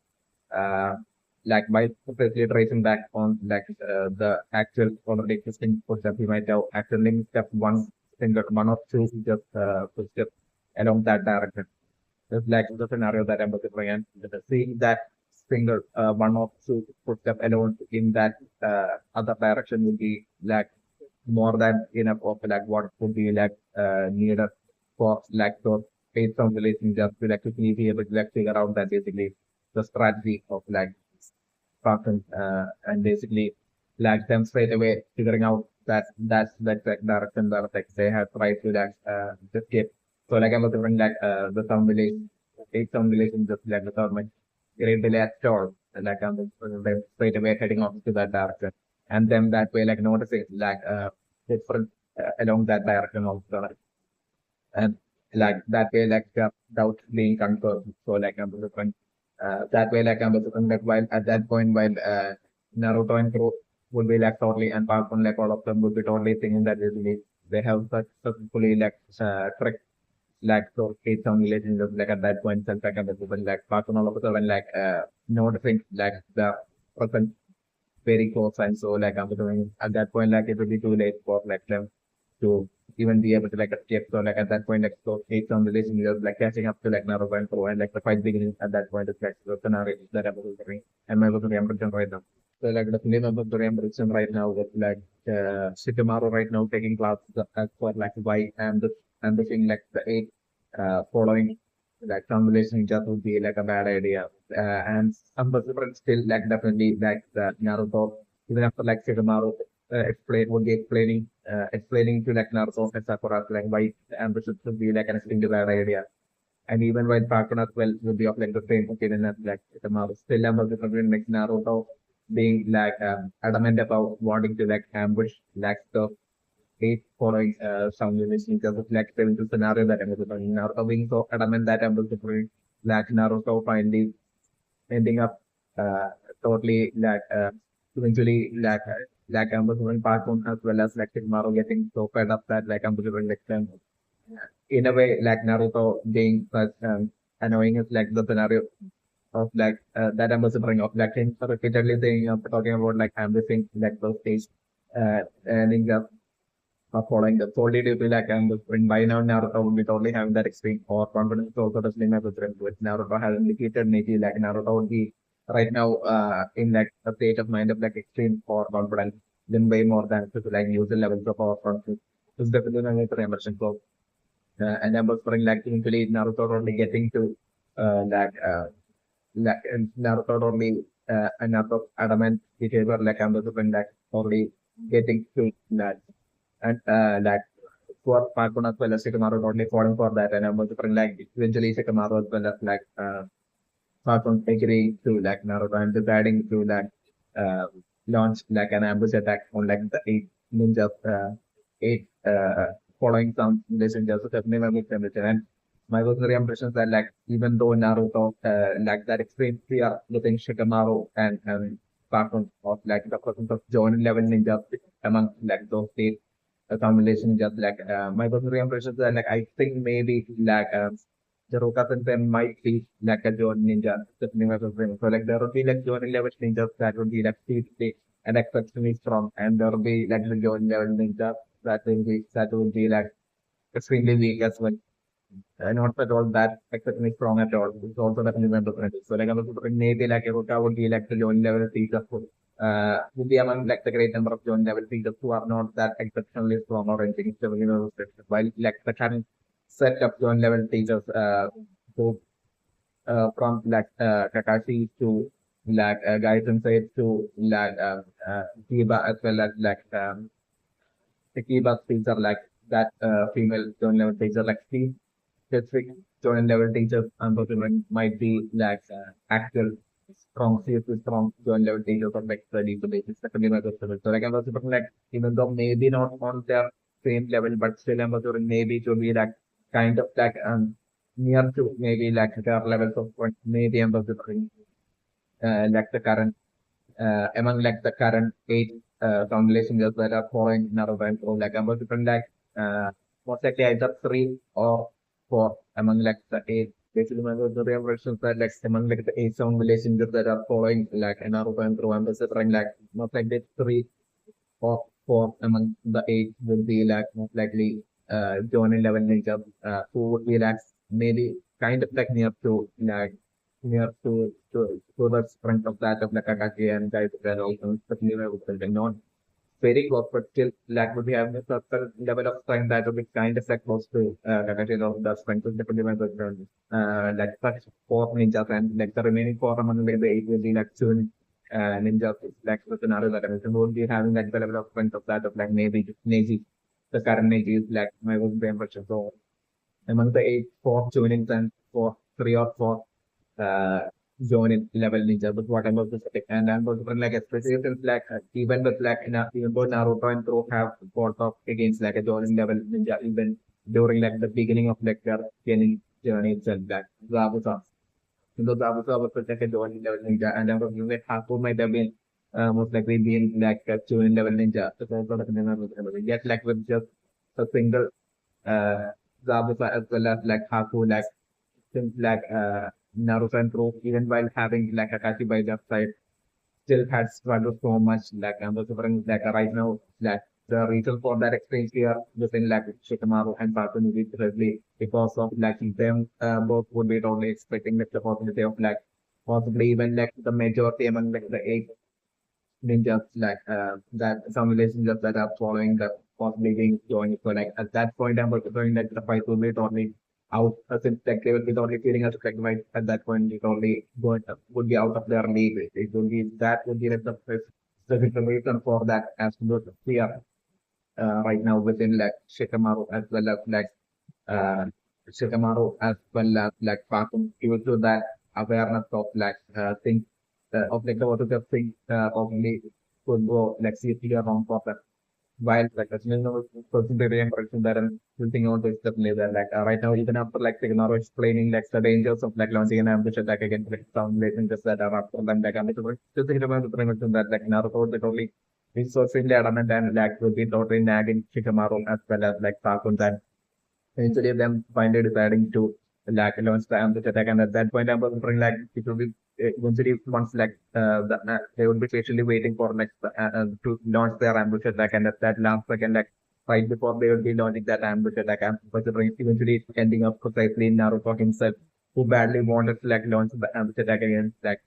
uh, like by precisely tracing back on like the actual already existing footstep, he might have accidentally step one finger, one or two just footsteps along that direction. Just like the scenario that I'm looking at, seeing that finger, one or two footsteps alone in that other direction would be like more than enough of like what would be like needed for like those based on relation just to like quickly be able to like figure out that basically the strategy of like Falcon and basically like them straight away figuring out that that's like the direction that like they have tried to like escape. So like I'm referring like the sound relation, eight sound relation just like the government great delay at all. And like I'm them straight away heading off to that direction. And then that way like noticing like different along that direction also and like that way like doubt being conquered. So like I'm looking that way like I'm looking like while at that point while Naruto and Kuro would be like totally and Falcon like all of them would be totally thinking that they have successfully like tricked like so it's on relationships like at that point self like I'm looking like Falcon all of a sudden like noticing like the person very close and so like I'm doing at that point like it would be too late for like them to even be able to like escape. So like at that point like so it's on relationships like catching up to like Naruto and Pro and like the fight beginning at that point is like the scenario that I'm doing and my personal impression right now. So like definitely my personal impression right now with like Shikamaru right now taking classes for like why and the thing like the eight following like some relationship would be like a bad idea. And some participants still like definitely like the Naruto, even after like Shikamaru would be explaining to like Naruto and Sakura like why the ambition should be like an extremely bad idea. And even when Falcon as well would be of like the same opinion as like Shikamaru. Still ambition makes Naruto being like adamant about wanting to like ambush like the eight following some relationship because of like the scenario that I'm talking Naruto being so adamant that I'm like Naruto finally ending up totally like eventually like I'm doing part one as well as like Shikamaru getting so fed up that like I'm doing like them in a way like Naruto being such annoying is like the scenario of like that I'm bring of like him repeatedly saying talking about like I'm missing like those days ninja following the solely due to like when by now Naruto would be totally having that extreme or confidence also the same episode with Naruto having defeated Neji like Naruto would be right now in like a state of mind of like extreme or confidence then way more than to like user levels of our confidence. It's definitely an emerging so and I'm whispering like eventually Naruto only getting to Naruto only Naruto adamant behavior like I'm whispering like only getting to that and like for Falcon as well as Shikamaru totally falling for that and I'm whispering like eventually Shikamaru as well as like Falcon agreeing to like Naruto and deciding to like uh, launch like an ambush attack on like the eight ninjas, eight following some messengers. So definitely my good temperature. And my personal impressions that like even though Naruto like that extreme fear within Shikamaru and Falcon of like the presence of Jonin level ninjas among like those eight combination just like my personal impressions are like I think maybe like the Roka Sensei might be like a Jonin ninja, definitely my personal. So like there would be like Jonin level ninjas that would be like seriously and exceptionally strong, and there would be like the Jonin level ninja that would be like extremely weak as well. Not at all that exceptionally strong at all. It's also definitely my personal. So like I was maybe like a Roka would be like the Jonin level teacher would be among like the great number of joint level teachers who are not that exceptionally strong or anything. So, you know, while like the current set of joint level teachers who from like Kakashi to like guys inside to like Kiba as well as like the Kiba teacher like that female joint level teacher like Steve specific joint level teachers unfortunately might be like actual strong, seriously strong joint level teachers on like study to basis secondary level. So like I was like even though maybe not on their same level, but still I'm was maybe to be like kind of like near to maybe like their levels of point, maybe I'm considering like the current among like the current eight foundation years that are following Naruto and so like I'm considering like most likely either three or four among like the eight. Basically, my the real versions that like among like the eight sound relationships that are following like Naruto and through I'm considering like most likely three or four among the eight would be like most likely Jonin level ninja who would be like maybe kind of like near to the strength of that of like Kakashi and Gaizaka and also especially not very close, but still like would be having a certain level of strength that would be kind of like close to Kakashi of the strength of the like such four ninjas and like the remaining four among like, the eight will be like two ninjas like the scenario that I mentioned would be having like the level of strength of that of like maybe Neji. The current Neji is like my was very much so among the eight four tunings and four three or four uh, zone in level ninja, but what I'm about to say, and I'm going to like especially since like even with like even both Naruto and Pro have fought off against like a zoning level ninja even during like the beginning of like their training journey itself, like Zabuza. So Zabuza was like a zoning level ninja, and I'm going to Haku might have been most likely being like a zoning level ninja. So that's what I'm yet like with just a single uh Zabuza as well as like Haku like since like Naruto and Pro, even while having like Akashi by their side, still had struggled so much. Like I'm just suffering like right now, like the reason for that exchange here within like Shikamaru and Sasune is probably because of like them both would be only expecting like the possibility of like possibly even like the majority among like the eight ninjas like that some relationships that are following the possibly being joined. So like at that point I'm also showing that the fight will be totally out since like they will be totally feeling as like right at that point it only going would be out of their league. It will be that would be like the first the reason for that absolute fear right now within like Shikamaru as well as like uh, Shikamaru as well as like Fakum due to that awareness of like things of like what is the thing of me could go like seriously wrong for them. While like as you know, considering person that I'm thinking on to stuff that like right now even after like Shikamaru explaining like the dangers of like launching an ambush attack against like some just that are after them like I'm just thinking about the thing that like Naruto would totally is so simply adamant and like would be totally nagging Shikamaru as well as like Sakun that eventually them finally deciding to like launch the ambush attack and at that point I'm wondering like it will be eventually once like they would be patiently waiting for like to launch their ambush attack and at that last second like right before they would be launching that ambush attack I'm considering eventually ending up precisely in Naruto himself who badly wanted to like launch the ambush attack against like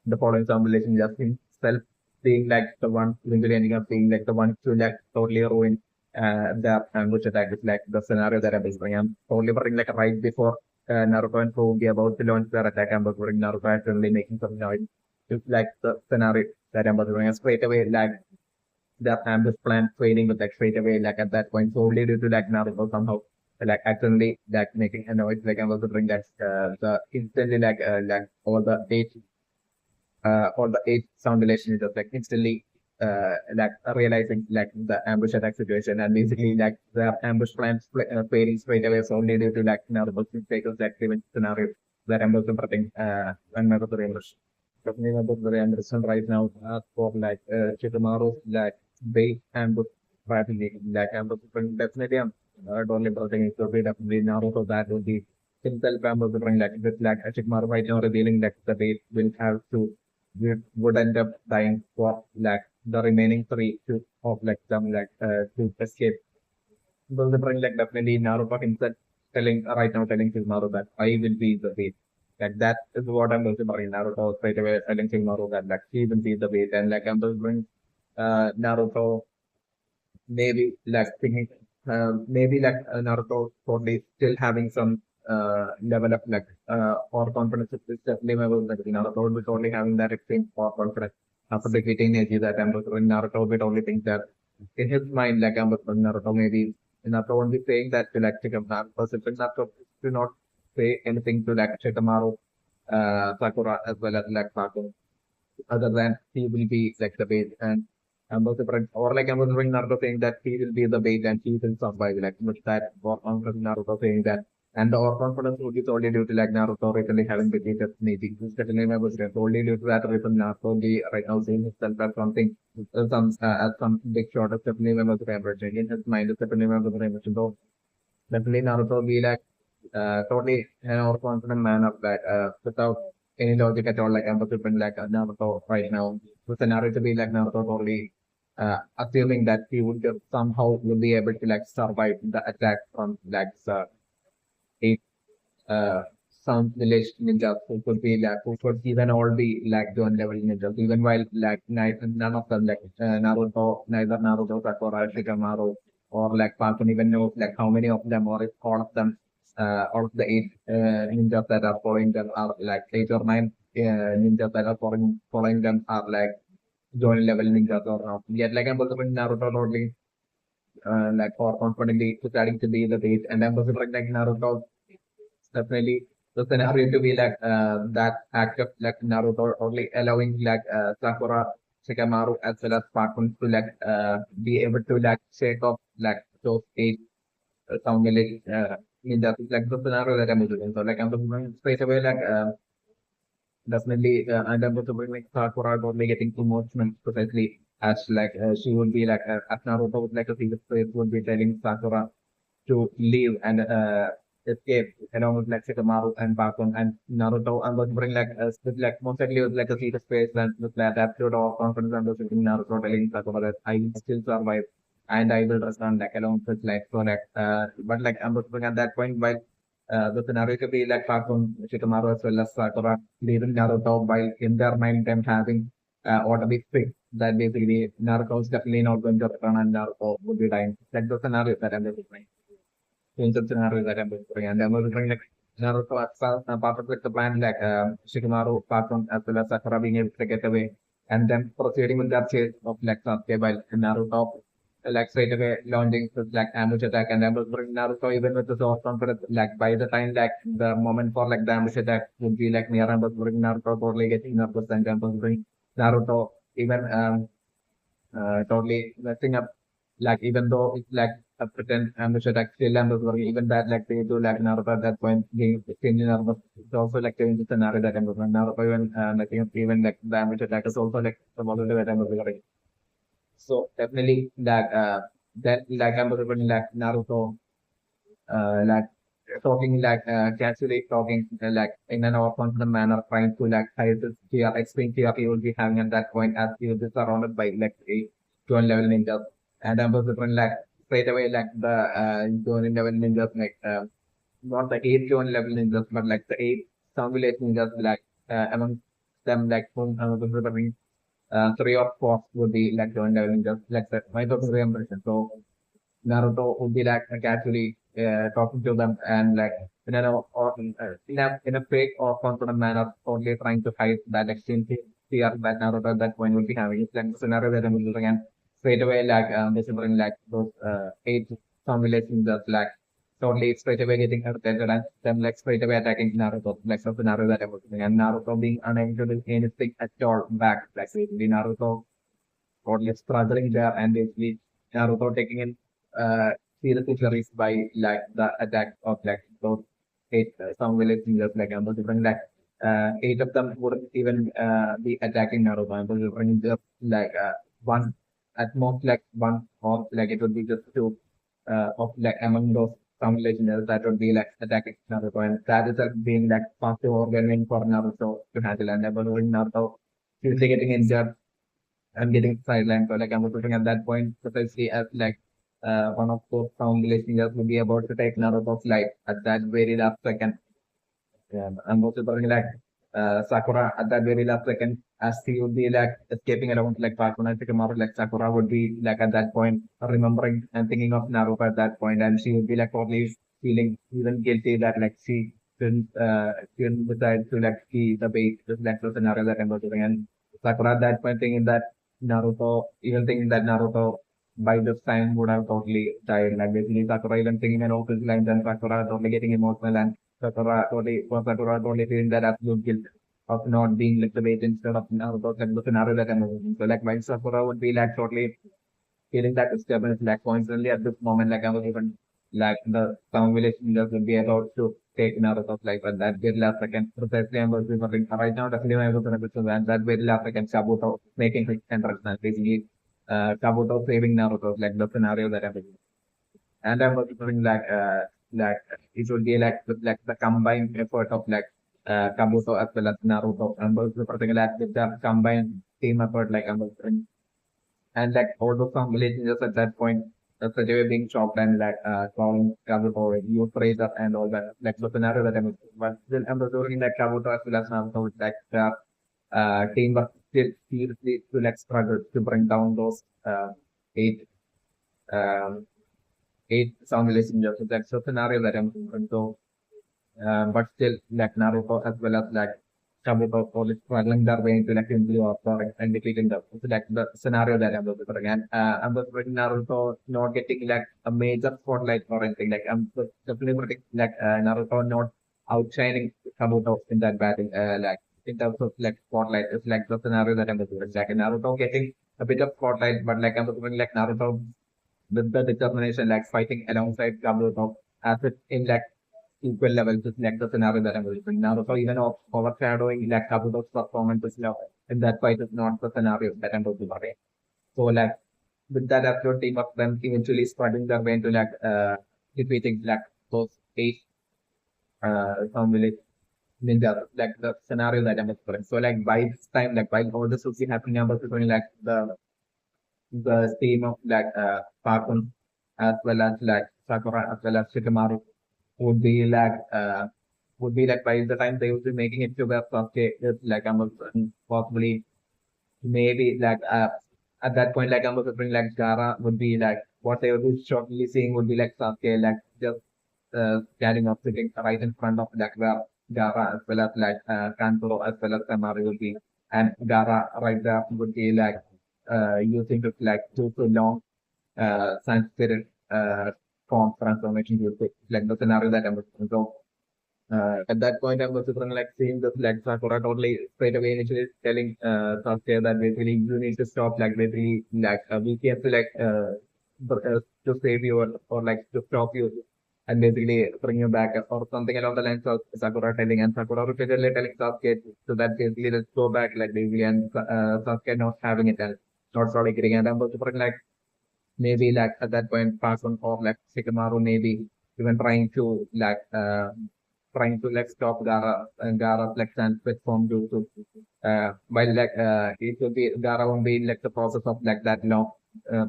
the following simulation just himself being like the one eventually ending up being like the one to like totally ruin the ambush attack is like the scenario that I'm basically I'm totally worrying like right before Naruto and Fugi about to launch their attack I'm worrying Naruto actually making some noise. It's like the scenario that I'm doing straight away like the ambush plan failing with like straight away like at that point solely due to like Naruto somehow like accidentally like making a noise like I'm also doing that the instantly like all the eight or the eight sound relation is just like instantly like realizing like the ambush attack situation and basically like the ambush plans failing straight away so only due to like Naruto's mistakes like given scenario that I'm also putting and Naruto ambush. Definitely Naruto very understand right now for like Shikamaru's like bait ambush strategy like ambush definitely I'm only putting it to be definitely Naruto that would be himself ambush like with like Shikamaru right now revealing that the bait will have to we would end up dying for like the remaining three to of like them like to escape. But the point like definitely Naruto himself telling right now telling Shikamaru that I will be the way. Like that is what I'm going to bring Naruto straight away telling Shikamaru that like he will be the way and like I'm going to bring Naruto maybe like thinking maybe like Naruto probably still having some level of like or confidence is definitely my like Naruto would be only having that extreme or confidence after defeating Neji that Naruto would only think that in his mind like Naruto maybe Naruto won't be saying that to like Shikamaru because if Naruto do not say anything to like Shikamaru Sakura as well as like Sakura other than he will be like the base and or like ambassador Naruto saying that he will be the bait and he will survive, like with that overconfident Naruto saying that. And the overconfidence would be solely due to like Naruto recently having defeated Neji. This definitely my was solely due to that reason Naruto be right now seeing himself as something, as some big shot of definitely members of average. In his mind, is definitely members of average. So definitely Naruto be like totally an overconfident man of that, without any logic at all, like empathy like Naruto right now. With the narrative be like Naruto totally assuming that he would just somehow will be able to like survive the attack from like eight uh some village ninjas who could be like who could even all be like John level ninjas, even while like none of them like Naruto, neither Naruto, Sakura, Shikamaru, or like Falcon even knows like how many of them or if all of them, all of the eight ninjas that are following them are like eight or nine ninjas that are following them are like joint level ninjas or not. Yet like I'm also Naruto only like or confidently starting to be the base, and I'm considering like Naruto definitely the scenario to be like that act of like Naruto only allowing like Sakura, Shikamaru as well as Pakun to like be able to like shake off like those eight sound village ninjas. It's like the scenario that I'm doing. So like I'm doing straight away like definitely and I'm also bring like Sakura totally getting emotional precisely as like she would be like as Naruto would like to see the face would be telling Sakura to leave and escape along with like Shikamaru and Bakun and Naruto and was bring like with like most likely with like a secret space and with that absolute of confidence and was in Naruto telling Sakura that I will still survive and I will return like along with like so like but like I'm looking at that point while the scenario could be like Bakun, Shikamaru as well as Sakura leaving Naruto while in their mind them having already fixed that basically Naruto is definitely not going to return and Naruto would be dying. That's the scenario that I'm looking in the scenario that I'm going and I'm wondering like Naruto as part of like, the plan like Shikamaru, Pakun as well as Sakura being able to get away and then proceeding with that chase of like Sasuke while Naruto like straight away launching this like ambush attack and ambush bring Naruto even with the soft confidence like by the time like the moment for like the ambush attack would be like near ambush bring Naruto totally getting nervous and ambush bring Naruto even totally messing up. Like even though it's like a pretend ambush attack, still ambush working. Even that like they do like Naruto at that point, being extremely nervous. It's also like changing the scenario that I'm looking. Naruto even like even like the ambush attack is also like the positive that I'm looking. So definitely that like I'm looking like Naruto like talking like casually talking like in an overconfident manner, trying to like hide his fear, explain fear he will be having at that point as he will be surrounded by like a 12 level ninjas. And I'm also different like straight away like the 12 level ninjas like not the 8 level ninjas but like the 8 sound village ninjas like among them like whom I'm also remembering 3 or 4 would be like 12 level ninjas like that my total impression. So Naruto would be like casually talking to them and like or in a fake or confident manner, only trying to hide that extreme fear that Naruto at that point would be having. It's like the scenario that I'm looking and straight away like basically like those 8 formulations just like totally straight away getting irritated and them like straight away attacking Naruto, like the scenario that I was looking and Naruto being unable to do anything at all back. Like basically Naruto totally struggling there and basically Naruto taking in seriously flourished by like the attack of like those 8 some village leaders like I'm different like 8 of them wouldn't even be attacking Naruto. I'm different just like one at most like one or like it would be just 2 of like among those some legendary that would be like attacking Naruto and that is being like passive organizing for Naruto to handle and I'm Naruto seriously getting injured I'm getting sidelined. So like I'm looking at that point precisely as like one of those sound listeners will be about to take Naruto's life at that very last second. Yeah, I'm also talking like Sakura at that very last second as he would be like escaping around like Pakuna Shikamaru, like Sakura would be like at that point remembering and thinking of Naruto at that point and she would be like probably feeling even guilty that like she couldn't decide to like see the bait just like the scenario that I'm doing and Sakura at that point thinking that Naruto even thinking that Naruto by this time would have totally died. Like basically Sakura even thinking about his lines and Sakura totally getting emotional and Sakura totally feeling that absolute guilt of not being like the weight instead of Naruto, like the scenario that I'm moving. So like while Sakura would be like totally feeling that disturbance, like constantly at this moment, like I was even like the sound village leaders will be about to take Naruto's life at that very last second. Precisely, I was remembering right now, definitely I was remembering and that very last second, Kabuto making his entrance, and basically, Kabuto saving Naruto, like the scenario that I'm in. And I was remembering like it would be like the combined effort of like Kabuto as well as Naruto, and was remembering like with the combined team effort, like I was and like although some villages at that point such a way being chopped and like calling Kabuto you Fraser and all that like the scenario that I'm but still I'm doing like Kabuto as well as Naruto with like teamwork still seriously to like struggle to bring down those eight um eight sound relationships. So that's the scenario that I'm in. So but still like Naruto as well as like Kabuto always struggling their way into like into or and defeating the so like the scenario that I'm looking for again. I'm looking for Naruto not getting like a major spotlight or anything. Like I'm definitely predicting like Naruto not outshining Kabuto in that battle. Like in terms of like spotlight, it's like the scenario that I'm looking for. It's like Naruto getting a bit of spotlight, but like I'm looking like Naruto with the determination, like fighting alongside Kabuto as it in like equal levels with like the scenario that I'm reading now. So even of overshadowing like Kabuto's performances now in that fight is not the scenario that I'm talking about. So like with that absolute team of them eventually starting their way into like defeating like those eight some village ninjas, like the scenario that I'm exploring. So like by this time, like while all this will be happening, I'm also doing like the team of like Pakun as well as like Sakura as well as Shikamaru would be like by the time they would be making it to the first day, it's like I'm possibly maybe like at that point like I'm bring like Gara would be like what they would be shortly seeing would be like Sasuke like just standing up sitting right in front of like where Gara as well as like Kankuro as well as Kamari would be and Gara right there would be like using it like too long science spirit form transformation to like the scenario that I'm looking. So at that point, I was different, like seeing this like Sakura totally straight away initially telling Sasuke that basically you need to stop, like basically like we came to like to save you or like to stop you and basically bring you back or something along the lines of Sakura telling and Sakura repeatedly telling Sasuke so that basically let's go back like basically and Sasuke not having it and not solely getting and I was different like maybe like at that point Parson or like Shikamaru maybe even trying to like stop Gara and Gara like transmit from due to while like it will be Gara won't be in like the process of like that long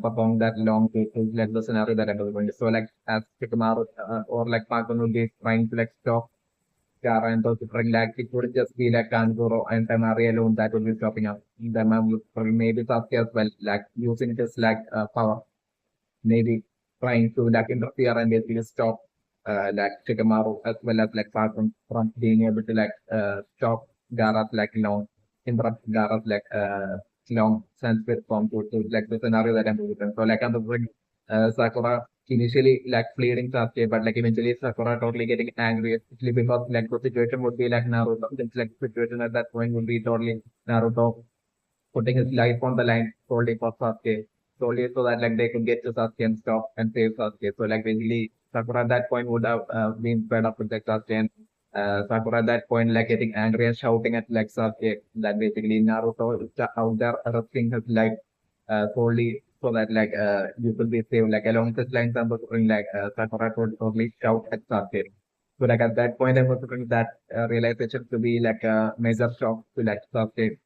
perform that long to like the scenario that I was going to so like as Shikamaru or like Parson will be trying to like stop Gara and those different like it would just be like Kanzuro and Temari alone that would be stopping up them maybe Sasuke as well like using this like power maybe trying to like interfere and basically stop like Shikamaru as well as like Falcon from being able to like stop Gaara's like long interrupt Gaara's like long Sanskrit form to like the scenario that I'm looking. So like I'm looking Sakura initially like pleading Sasuke, but like eventually Sakura totally getting angry, especially because like the situation would be like Naruto. It's like the situation at that point would be totally Naruto putting his life on the line solely for Sasuke, solely so that like they could get to Sasuke and stop and save Sasuke. So like basically Sakura at that point would have been fed up with like Sasuke and Sakura at that point like getting angry and shouting at like Sasuke that basically Naruto is out there risking his life solely so that like you could be saved. Like along this lines I'm wondering like Sakura would totally shout at Sasuke. So like at that point I was looking that realization to be like a major shock to like Sasuke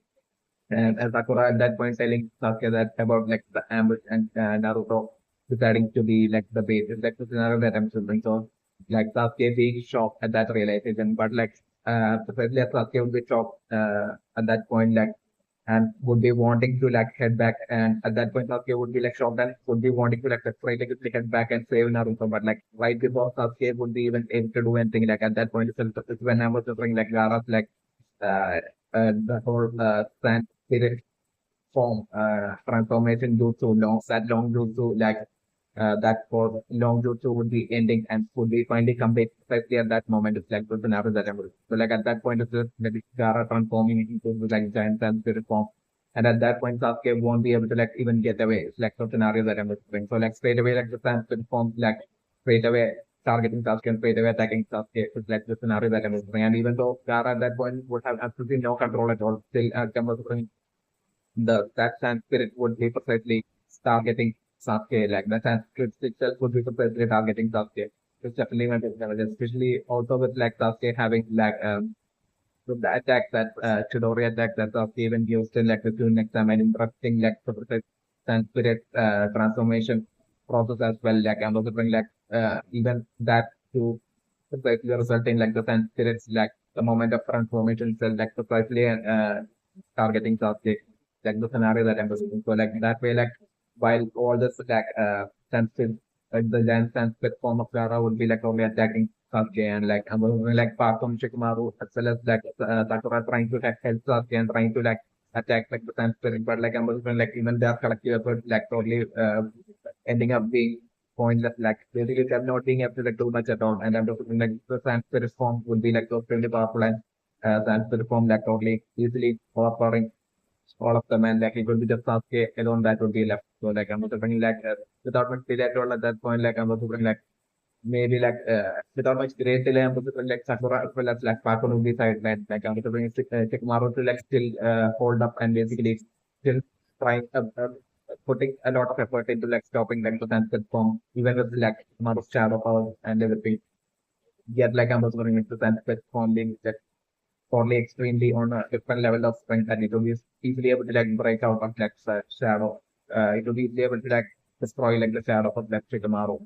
and as Sakura at that point telling Sasuke that about like the ambush and Naruto deciding to be like the base, it's like the scenario that I'm showing. So like Sasuke being shocked at that realization, but like precisely as Sasuke would be shocked at that point, like and would be wanting to like head back and at that point Sasuke would be like shocked and would be wanting to like try like head back and save Naruto, but like right before Sasuke would be even able to do anything, like at that point it's when I was suffering like Gaara's like uh, the whole sand spirit form transformation due to long that long due to like that for long jutsu would be ending and would be finally complete precisely at that moment. It's like the scenario that I'm so like at that point it's just maybe Gaara transforming into like giant and spirit form. And at that point Sasuke won't be able to like even get away. It's like the scenario that I'm doing. So like straight away like the spirit form like straight away targeting Sasuke and straight away attacking Sasuke. It's like the scenario that I'm doing. And even though Gaara at that point would have absolutely no control at all, still the that sand spirit would be precisely targeting Sasuke, like the Sanskrit itself would be precisely targeting Sasuke. It's definitely my intelligence, especially also with like Sasuke having like with the attack that Chidori attack that Sasuke even used in like the two next time and interrupting like the precise Sanskrit transformation process as well. Like I'm also bring like even that to precisely result in like the Sanskrit like the moment of transformation itself like precisely targeting Sasuke like the scenario that I'm looking for. Like that way, like while all this like Sanskrit, the giant Sanskrit form of Gara would be like only attacking Sasuke and like like part from Shikamaru as well as like Sakura trying to like help Sasuke and trying to like attack like the Sanskrit, but like I'm like even their collective effort like totally ending up being pointless. Like basically they're not being able to like do much at all. And I'm just like the Sanskrit form would be like so really powerful and Sanskrit form like totally easily overpowering all of them, and like it would be just Sasuke alone that would be left. So like I'm also bringing like without much delay at all at that point, like I'm also bringing like maybe like without much great delay, I'm also bringing like Sakura as well as like Pakun would be sidelined. Like I'm also bringing Shikamaru to like still hold up and basically still trying putting a lot of effort into like stopping like the sunset form, even with like Shikamaru's shadow power and everything. Yet like I'm also bringing the sunset form being just probably extremely on a different level of strength and it will be easily able to like break out of that shadow. It will be easily able to like destroy like the shadow of that Shikamaru.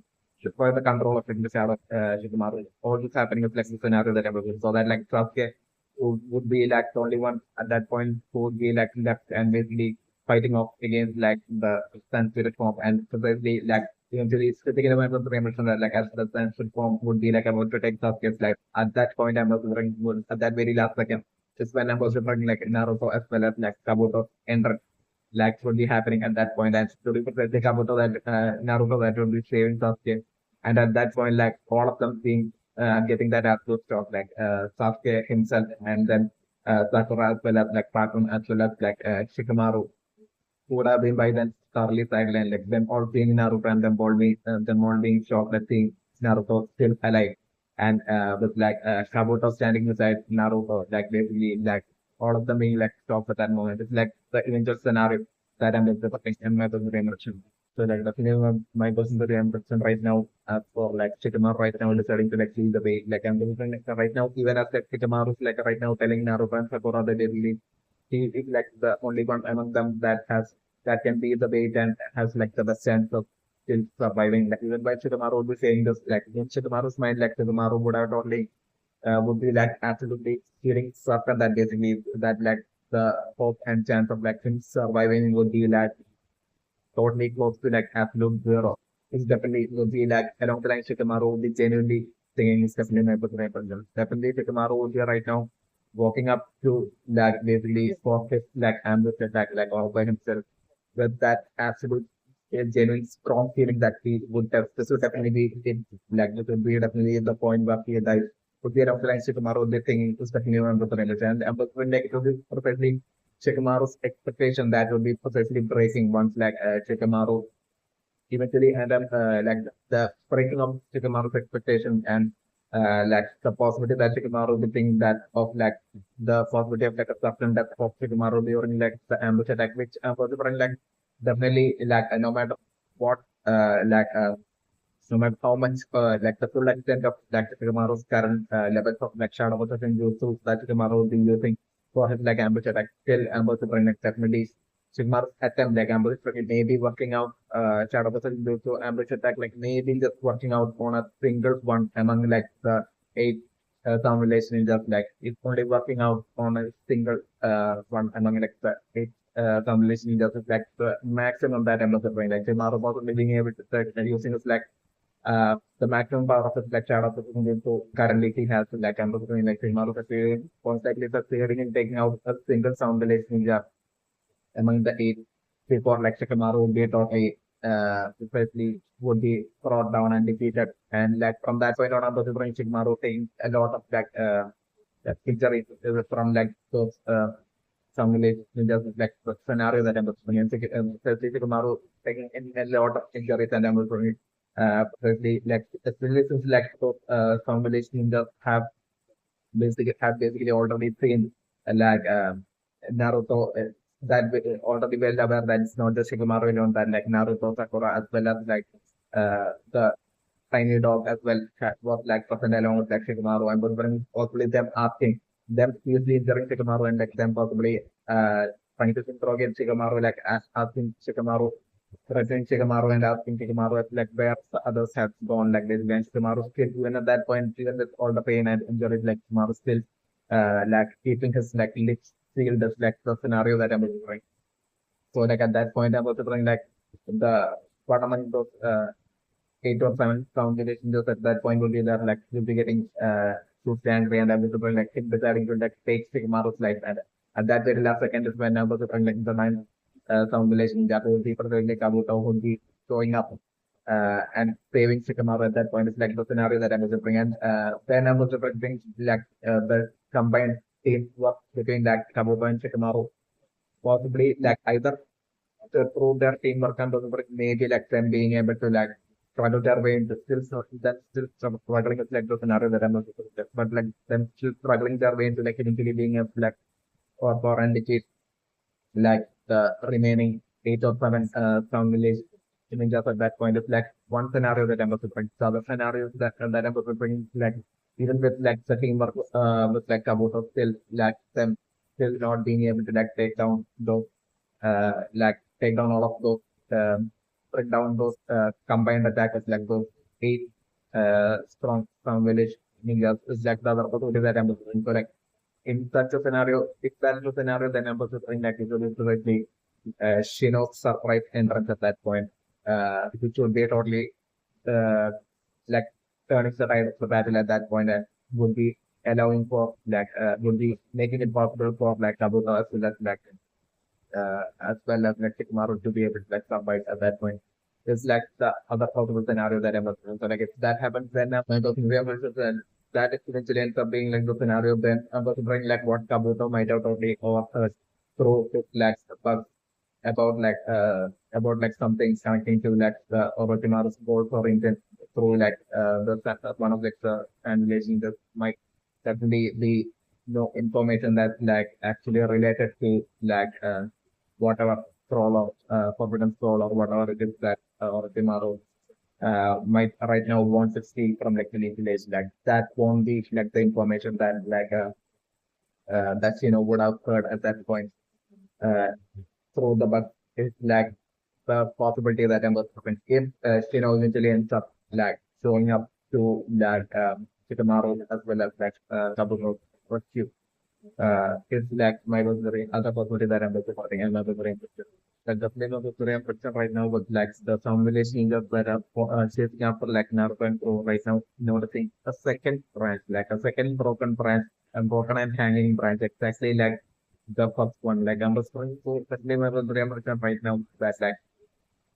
Destroy the control of like, the shadow of Shikamaru. All this happening with like the scenario that I'm looking. So that like Sasuke would be like the only one at that point who would be like left and basically fighting off against like the Sun Spirit form and precisely like eventually thinking about the premission that like as the Sun Spirit form would be like about to take Sasuke's life. At that point I'm wondering at that very last second just when I'm also wondering like Naruto as well as like Kabuto entered like would be happening at that point and to be precisely Kabuto that Naruto that would be saving Sasuke. And at that point like all of them being getting that absolute shock like Sasuke himself and then Sakura as well as like Pakun as well as like Shikamaru who would have been by then thoroughly sidelined, like them all seeing Naruto and them all being shocked at seeing Naruto still alive. And with like Kabuto standing beside Naruto, like basically like all of them being like shocked at that moment. It's like the eventual scenario that I'm expecting in my emotion. So like definitely my person to the impression right now for like Shikamaru right now deciding to like see the way like I'm doing like right now even as like Shikamaru is like right now telling Naruto and Sakura that they believe he is like the only one among them that can be the bait and has like the best chance of still surviving. Like even by Shikamaru would be saying this, like in Shikamaru's mind, like Shikamaru would have totally would be like absolutely feeling certain that basically that like the hope and chance of like him surviving would be like totally close to like absolute zero. It's definitely would be like along the line Shikamaru would be genuinely singing is definitely my personal preference. Definitely Shikamaru would be right now walking up to like basically for his like ambush attack like all by himself with that absolute genuine strong feeling that he would have this would definitely be it like this would be definitely the point where he dies. Would be around the line Shikamaru would be thinking is definitely one of the and but when like it would be perfectly Shikamaru's expectation that would be precisely breaking once like Shikamaru eventually end up like the breaking of Shikamaru's expectation and like the possibility that Shikamaru will think that of like the possibility of like a sudden death of Shikamaru during like the ambush attack, which was like definitely like no matter what like no matter how much like the full extent of like Shikamaru's current levels of like shadow possession jutsu that Shikamaru will be using for his like ambush attack, still ambush like definitely Shikamaru's attempt like ambush attack maybe working out shadow possession jutsu ambush attack like maybe just working out on a single one among like the eight sound relation in just like it's only working out on a single one among like the eight sound relation in just like the maximum that ambush attack like Shikamaru possibly being able to using his like the maximum power of the like shadow position so currently he has like I'm between like Shikamaru succeeding constantly succeeding in taking out a single sound relation ninja among the eight before like Shikamaru would be taught a especially would be brought down and defeated. And like from that point on, considering Shikamaru taking a lot of injuries from like those some village ninjas like the scenario that I'm explaining. And Shikamaru taking in a lot of injuries and I'm explaining. Firstly, like especially since like those some village ninjas have basically already seen Naruto already well aware that it's not just Shikamaru alone that like Naruto, Sakura as well as the tiny dog as well was like present along with like Shikamaru and when possibly them asking them usually injuring Shikamaru and like them possibly uh trying to interrogate Shikamaru asking Shikamaru threatening Shikamaru and asking Shikamaru like where the others have gone like this when Shikamaru still even at that point even with all the pain and injuries like Shikamaru still like keeping his like lips sealed as like the scenario that I'm referring. So like at that point I was referring like the what among those 8 or 7 relationships at that point will be there, like you'll be getting too angry and everything like it deciding to like take Sigmaru's life. And at that very last second is when I was like the 9 sound relation that will be particularly Kabuto would be showing up and saving Shikamaru at that point is like the scenario that I was referring. And then I was referring like the combined team work between like Kabuto and Shikamaru, possibly like either to prove their teamwork and also maybe like them being able to like struggle their way into still so that's still struggling with like the scenario that I'm not supposed to but like them still struggling their way into like eventually being a like or and which is like the remaining 8 or 7 sound village ninjas at that point is like one scenario that I'm supposed to bring. So other scenarios that I'm supposed to bring like even with like the teamwork with like Kabuto still like them still not being able to like take down those take down all of those, break down those combined attackers, like those 8 strong village ninjas is like the other possibility that I'm looking for. Like in such a scenario, if that's the scenario, then I'm looking like it will be directly Shino's surprise entrance at that point, which would be totally uh, like turning the tide of the battle at that point and would be allowing for would be making it possible for like Kabuto as well as like Shikamaru to be able to like survive at that point. It's like the other possible scenario that I'm looking. So like if that happens, then I'm going to reverse it, and that eventually ends up being like the scenario. Then I'm going to bring like what Kabuto might have totally overheard through his like bug about like something connecting to like the Orochimaru's goals or intent through like one of like the annihilation that might certainly be no information that like actually related to whatever scroll or forbidden scroll or whatever it is that Orochimaru might right now wants to see from like the village. Like that won't be like the information that that would have heard at that point uh, through the bug is like the possibility that I'm open if eventually ends up like showing up to that Shikamaru as well as like Kabuto rescue is like my was very other possibility that I'm supporting and I'm very interested. Like the plane of the Korean production right now with like the sound village ninjas that are shaping up for like Naruto and Pro right now noticing a second branch, like a second broken branch, and broken and hanging branch, exactly like the first one. Like I'm just going to especially my Korean production right now that like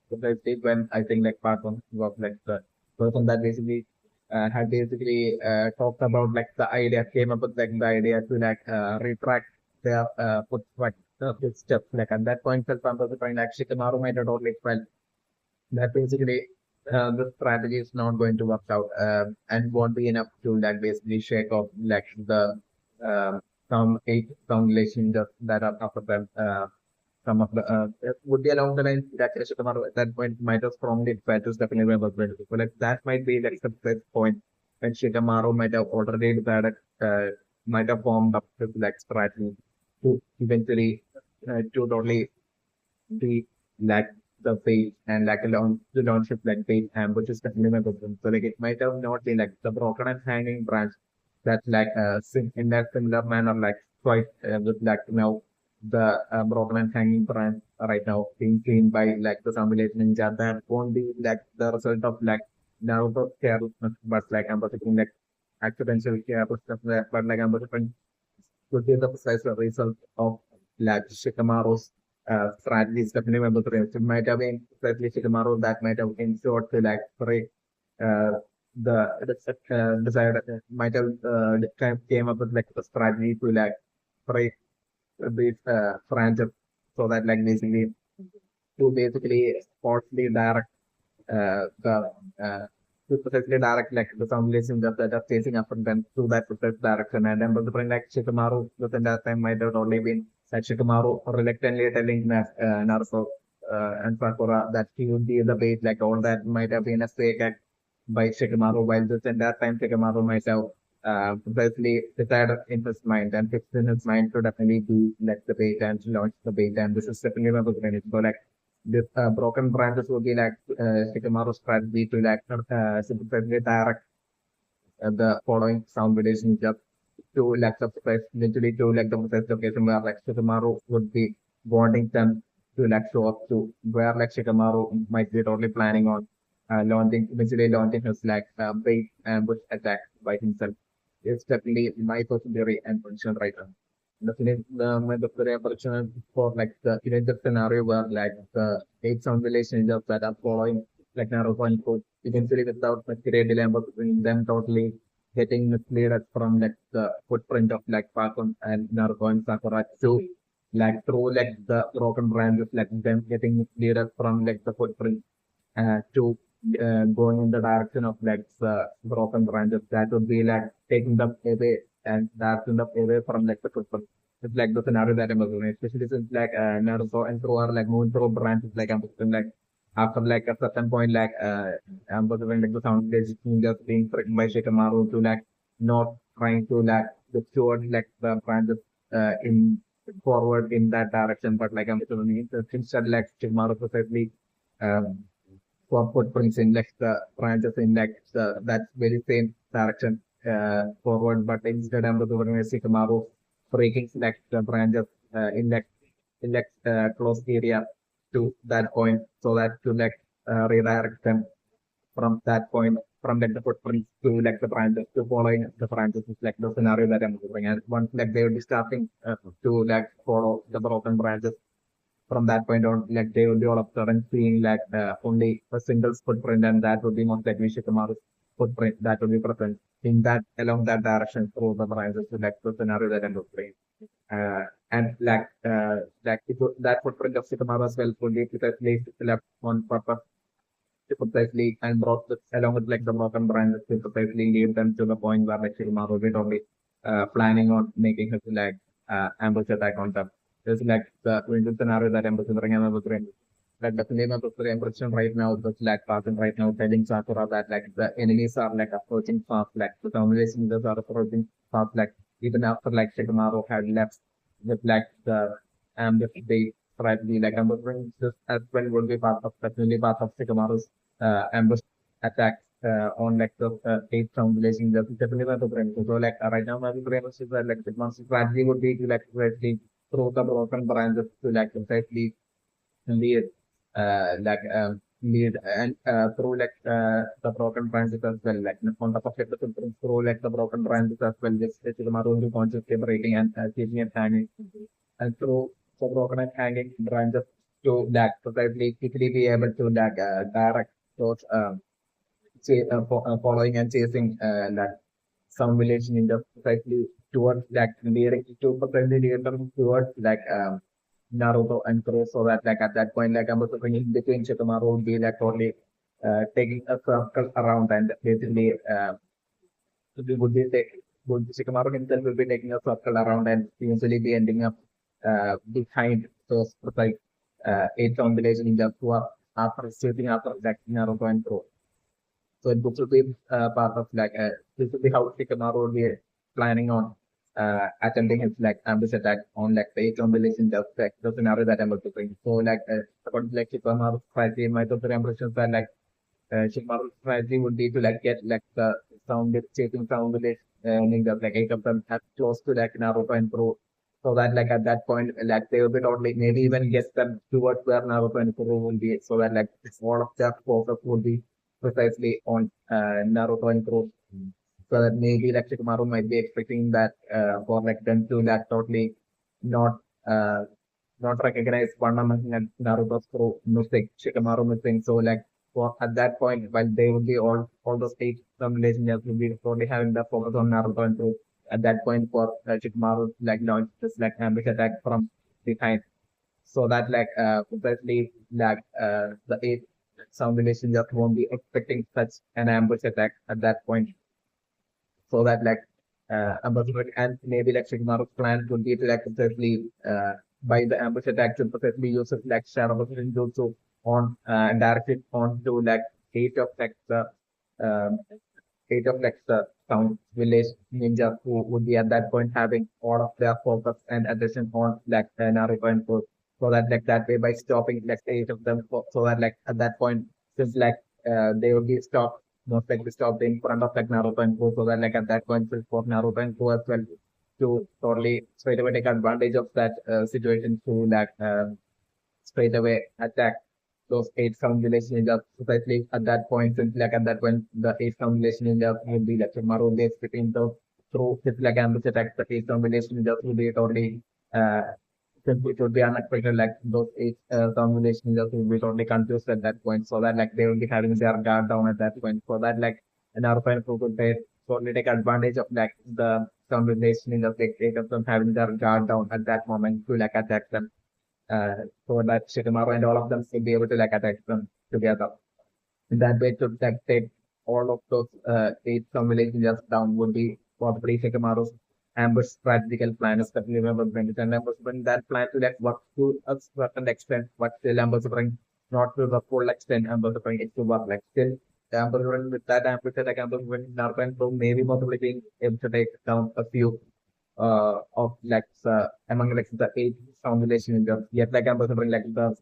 the stage when I think like part one was like the person that basically had basically talked about like the idea came up with like the idea to retract their footsteps. Like at that point, self point like Shikamaru might have totally felt that basically the strategy is not going to work out and won't be enough to like basically shake off like the some 8 foundations that are after them. Some of the would be along the line that Shikamaru at that point might have strongly felt is definitely was very good. Like that might be like the best point when Shikamaru might have already decided might have formed up his like strategy to eventually to totally be like the face and like the launch like face which is definitely my problem. So like it might have not been like the broken and hanging branch that's like in that similar manner like quite with like now the broken and hanging branch right now being seen by like the simulation ninja that won't be like the result of like Naruto's carelessness but like I'm thinking like accidental carelessness but like I'm thinking could be the precise result of like Shikamaru's strategies definitely member three. It might have been precisely Shikamaru that might have ensured to like break uh, the desired might have came up with like the strategy to like break this franchise so that like basically falsely direct the uh, to precisely direct like the combinations that are facing up and then to that precise direction. And then the like Shikamaru within that time might have only been that Shikamaru reluctantly telling Naruto and Sakura that he would be the bait, like all that might have been a fake act by Shikamaru, while this in that time Shikamaru might have precisely decided in his mind and fixed in his mind to definitely be like the bait and launch the bait. And this is definitely one of the credits. So like this broken branches would be like Shikamaru's strategy to like specifically direct the following sound relationship to like the precise, literally to like the precise location where like Shikamaru would be wanting them to like show up to where like Shikamaru might be totally planning on launching his like bait ambush attack by himself. It's definitely my personal theory and position right now. Definitely my theory position for like the scenario where like the eight sound relationships that are following like Naruto and Coach eventually without much great dilemma between them totally getting misled from like the footprint of like Pakun and Naruto and Sakura to like through like the broken branches like them getting misled from like the footprint to going in the direction of like the broken branches that would be like taking them away and directing them away from like the footprint. It's like the scenario that I'm assuming, especially since like Naruto and through are like moving through branches like I'm assuming like after like a certain point like I'm assuming like the sound is just being tricked by Shikamaru to like not trying to like the steward like the branches in forward in that direction, but like I'm assuming instead like Shikamaru precisely um, for footprints in like the branches in like that very same direction forward, but instead I'm the Shikamaru breaking like the branches in like close area to that point so that to like redirect them from that point from like the footprints to like the branches to following the branches is like the scenario that I'm doing. And once like they will be starting to like follow the broken branches from that point on, like they will be all of a sudden seeing like only a single footprint, and that would be most likely Shikamaru's footprint that will be present in that along that direction through the horizon. So like the scenario that I'm looking. And like it would, that footprint of Shikamaru as well would be precisely left on purpose to precisely and brought this along with like the broken branches to precisely lead them to the point where like Shikamaru will be only planning on making his like ambush attack on them. It's like the winter scenario that I'm considering and I'm like definitely my preferred impression right now the like pattern right now telling Sakura that like the enemies are like approaching fast, like the combination are approaching fast, like even after like Shikamaru had left with like the ambush they strategy, like I'm wondering this as well would be part of definitely part of Shikamaru's ambush attacks on like the eighth sound relation. That's definitely my preference. So like right now my preference is that like Shikamaru's strategy would be to like precisely through the broken branches to like precisely lead lead and through like the broken branches as well, like on top of it, the footprints through like the broken branches as well, which is only consciously breaking and keeping it hanging, and through the broken and hanging branches to like precisely quickly be able to like direct those following and chasing that some relation in the precisely towards like leading to precisely leading them towards like Naruto and Kuro, so that like at that point, like I'm also thinking between Shikamaru would be like totally taking a circle around and basically we would be taking would Shikamaru himself will be taking a circle around and eventually be ending up behind those precise eight combination in the who are after shooting after like Naruto and Kuro. So this will be part of like this will be how Shikamaru will be planning on attempting his like ambush attack on like the combination of like the scenario that I'm about to bring. So like according to like Shikamaru's strategy, my total impressions are like Shikamaru's strategy would be to like get like the chasing sound village ninjas like eight of them as close to like Naruto and Kuro. So that like at that point like they will be totally maybe even get them towards where Naruto and Kuro will be so that like all of their focus would be precisely on Naruto and Kuro. So that maybe like Shikamaru might be expecting that for like them to like totally not uh, not recognize one among Naruto's crew missing, Shikamaru missing. So like for at that point, while they would be all those eight combinations would be only having the focus on Naruto and crew. At that point, for Shikamaru like launched this like ambush attack from behind, so that like precisely like the eight sound relation just won't be expecting such an ambush attack at that point, so that like and maybe like Shikamaru's plan would be to like precisely by the ambush attack to precisely use it like shadow jutsu on and direct it on to like eight of like the um, eight of like the town village ninjas who would be at that point having all of their focus and attention on like Naruto and Kurz. So that like that way by stopping like eight of them so that like at that point since like they will be stopped most likely stopped in front of like Naruto and Kurz, so that like at that point since for Naruto and Kurz as well to totally straight away take advantage of that situation to like straight away attack those eight sound village ninjas precisely at that point, since like at that point the eight sound village ninjas would be like Maru they between the through his like ambush attack the eight sound village ninjas would be totally uh since it would be unexpected like those eight sound village ninjas would be totally confused at that point, so that like they will be having their guard down at that point, so that like Naruto and Fuku could they totally take advantage of like the sound village ninjas like eight of them having their guard down at that moment to like attack them uh, so that Shikamaru and all of them will be able to like attack them together. In that way, to like take all of those eight combinations just down would be probably Shikamaru's ambush strategical plan, especially remember when and ambush bring that plan to like work to a certain extent, but still ambush bring not to the full extent ambush bring it to work like still ambush bring with that ambush like ambush bring Naruto and so maybe possibly being able to take down a few of like among like the eight combination ninjas. Yet like I'm considering like the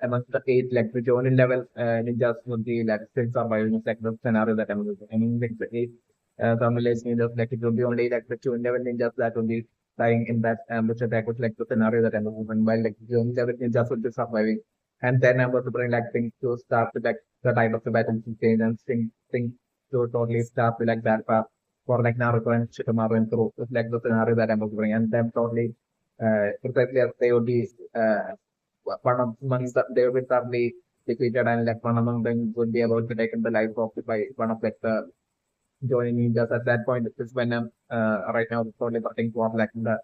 among the eight like the Jonin level ninjas would be like still surviving like the scenario that I'm looking. I mean like the eight combination ninjas like it would be only like the Jonin level ninjas that would be dying in that ambush attack was like the scenario that I'm looking, while like Jonin level ninjas would be surviving. And then I'm going to bring like things to start with like the type of the battle to change and things to totally start with like that path for like Naruto and Shikamaru and Kuro. It's like the scenario that I'm going to bring and them totally precisely as they would be one of amongst them they would be probably defeated and like one among them would be about to take the life of by one of like the joining ninjas at that point. This is when right now it's only starting to have like the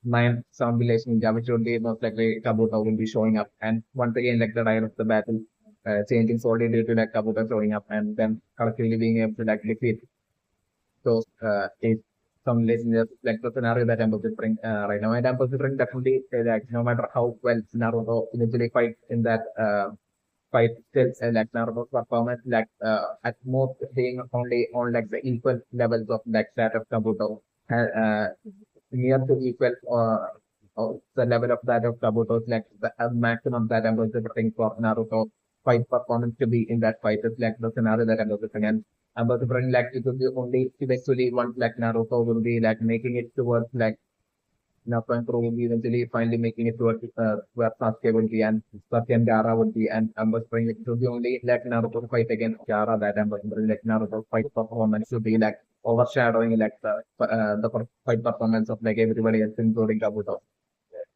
nine sound village ninja, which would be most likely Kabuto will be showing up. And once again, like the tide of the battle changing solely due to like Kabuto showing up and then collectively being able to like defeat those eight sound village ninjas, like the scenario that I'm considering right now. And I'm considering definitely like no matter how well Naruto eventually fight in that fight still like Naruto's performance like at most being only on like the equal levels of like that of Kabuto near to equal the level of that of Kabuto's like the maximum that I'm considering for Naruto fight performance to be in that fight is like the scenario that I'm considering, and I'm considering like it will be only eventually once like Naruto will be like making it towards like Naruto and Kuro will be eventually finally making it towards where Sasuke will be and Sasuke and Gaara would be, and I'm whispering it will be only like Naruto fight against Gaara that I'm whispering like Naruto fight performance should be like overshadowing like the fight performance of like everybody else including Kabuto.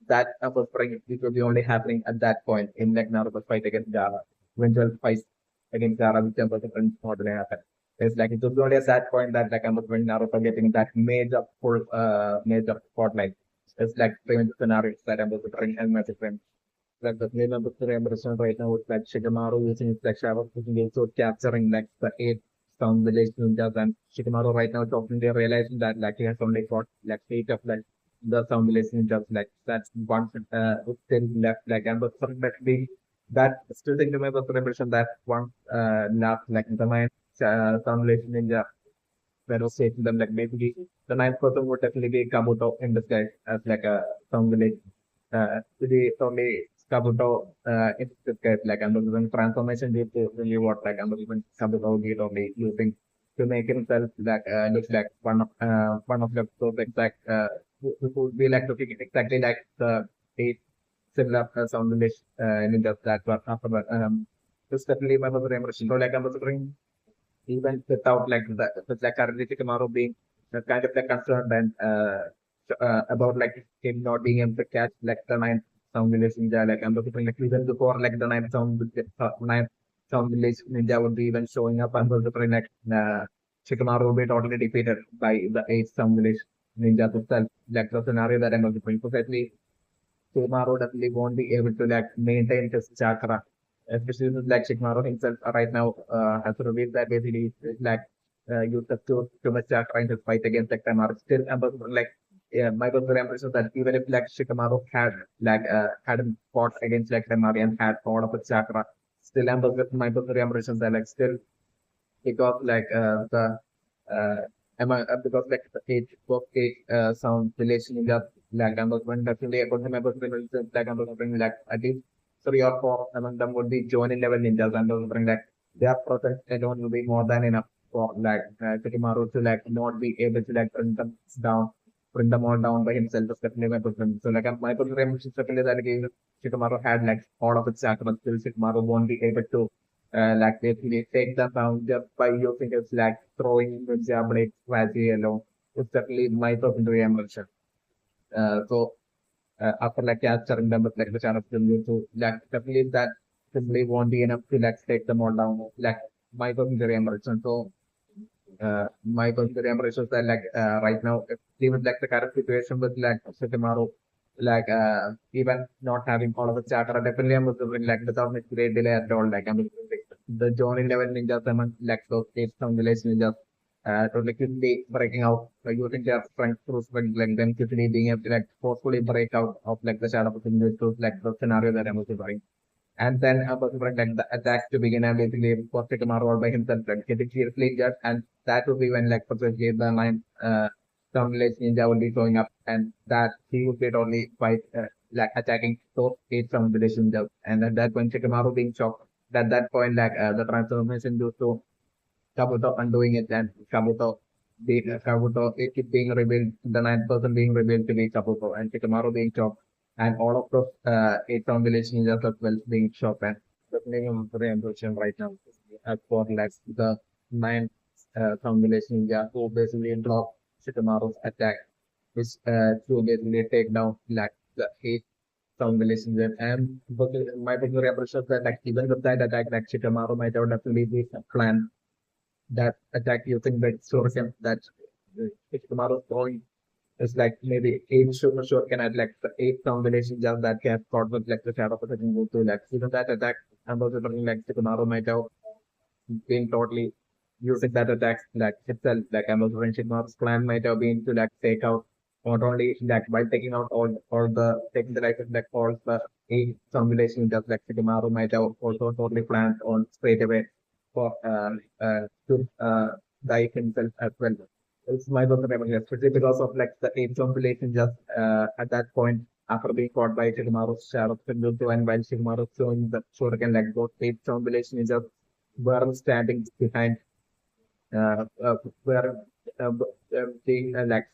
That I was whispering it will be only happening at that point in like Naruto's fight against Gaara. Eventual fight against Gaara, which I'm whispering not going to happen. It's like it will be only at that point that like I'm whispering Naruto getting that major spotlight. It's like famous scenarios that I'm considering and messaging. Like the main number three I'm considering right now is like Shikamaru using his like shadow pushing also capturing like the eight sound village ninjas, and Shikamaru right now talking they realizing that like he has only got like eight of like the sound village ninjas, like that's one still left, like I'm considering that the that still think to my impression that one last like the nine sound village ninja that was saying to them like basically the ninth person would definitely be Kabuto in disguise as like a some village. The only Kabuto in disguise like I'm doing transformation due to really what like I'm doing Kabuto did only using to make himself like looks like one of the those exact who would be like looking exactly like the eight similar sound village ninjas that were after that. This definitely my other impression. So like I'm considering even without like the with like currently Shikamaru being kind of like concerned and about like him not being able to catch like the ninth Sound Village Ninja, like I'm looking like even before like the ninth Sound Village Ninja would be even showing up, and was looking like Shikamaru would be totally defeated by the eighth Sound Village Ninja itself. Like the scenario that I'm looking for. Perfectly Shikamaru definitely won't be able to like maintain his chakra. Especially with like Shikamaru himself right now has revealed that basically like used up too much chakra in his fight against like Shikamaru. Still, like my personal impression is that even if like Shikamaru hadn't fought against like Shikamaru and had all of his chakra, still my personal impression is that like still because like the uh, because like the age of age sound relation in the like I'm going definitely according to my personal instance, like I'm going like at least three or four among them would be joining level ninjas and those bring like their presence alone will be more than enough for like Shikamaru to like not be able to like bring them all down by himself. That's definitely my personal. So like my personal impression is definitely that like, if Shikamaru had like all of its chakra, still Shikamaru won't be able to like basically take them down just by using his like throwing the javelin strategy alone. It's definitely my personal impression. After like capturing them with like the channel film to like definitely that simply won't be enough to like take them all down. Like my personal impression. So my personal impression is that like right now even like the current situation with like Shikamaru like even not having all of the chakra definitely I'm assuming like without much great delay at all like I'm like, the Johnny level ninjas among like those eight sound village ninjas totally quickly breaking out using their strength through strength like them quickly being able to like forcefully break out of like the shadow of the ninjas to like the scenario that I'm assuming and then like the attack to begin and basically for Shikamaru all by himself like getting seriously injured and that would be when like potentially the ninth Sound Village Ninja would be showing up and that he would be only by like attacking those eight Sound Village Ninjas and at that point Shikamaru being shocked at that point like the transformation due to Kabuto undoing it and Kabuto it being revealed the ninth person being revealed to be Kabuto and Shikamaru being shocked and all of those eight Sound Village Ninjas as well being shocked and the name of the impression right now as for like the ninth Sound Village Ninja who basically block Shikamaru's attack which to basically take down like the eight Sound Village Ninja and my particular impression is that like even with that attack like Shikamaru might have definitely be planned that attack using the shuriken that Shikamaru's throwing is like maybe eight shuriken at like the eight combination just that gets caught with like the shadow of the move to like even that attack and also something like Shikamaru might have been totally using that attack like itself like I'm also Shikamaru's plan might have been to like take out not only like by taking out all the taking the life of like all the eight combination just like Shikamaru might have also totally planned on straight away for to die himself as well. It's my personal memory, especially because of like the eighth compilation just at that point after being caught by Shikamaru's shadow Senjutsu and while Shikamaru showing the Shuriken like those eight compilation is just were standing behind were being like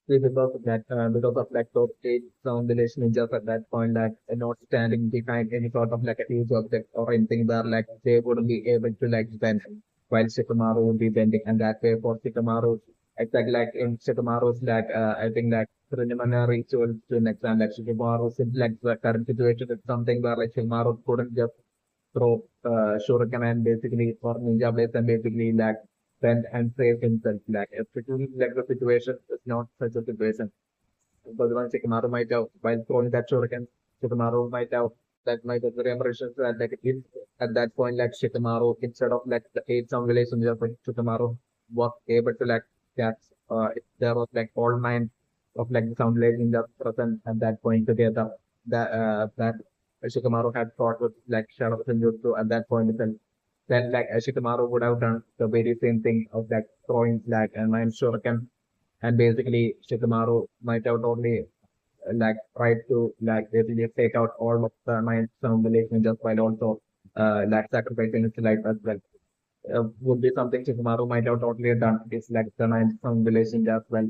because of like those eight sound village ninjas at that point, like not standing behind any sort of like a huge object or anything where like they wouldn't be able to like bend while Shikamaru would be bending and that way for Shikamaru exactly like in Shikamaru's like I think like preliminary ritual to an exam like Shikamaru's like the current situation is something where like Shikamaru couldn't just throw shuriken and basically for ninja blades and basically like bend and save himself. Like if it is like the situation is not such a situation. Because when Shikamaru might have while throwing that shuriken, Shikamaru might have that might have the impressions that like if at that point like Shikamaru instead of like the eight sound village ninja but Shikamaru was able to like catch if there was like all nine of like the sound village ninjas present at that point together that Shikamaru had fought with like Shadow Senjutsu at that point itself. Then like Shikamaru would have done the very same thing of like throwing like a nine shuriken and basically Shikamaru might have only like tried to like basically take out all of the nine sound village ninjas while also like sacrificing his life as well. Would be something Shikamaru might have totally done. It's like the nine sound village ninjas well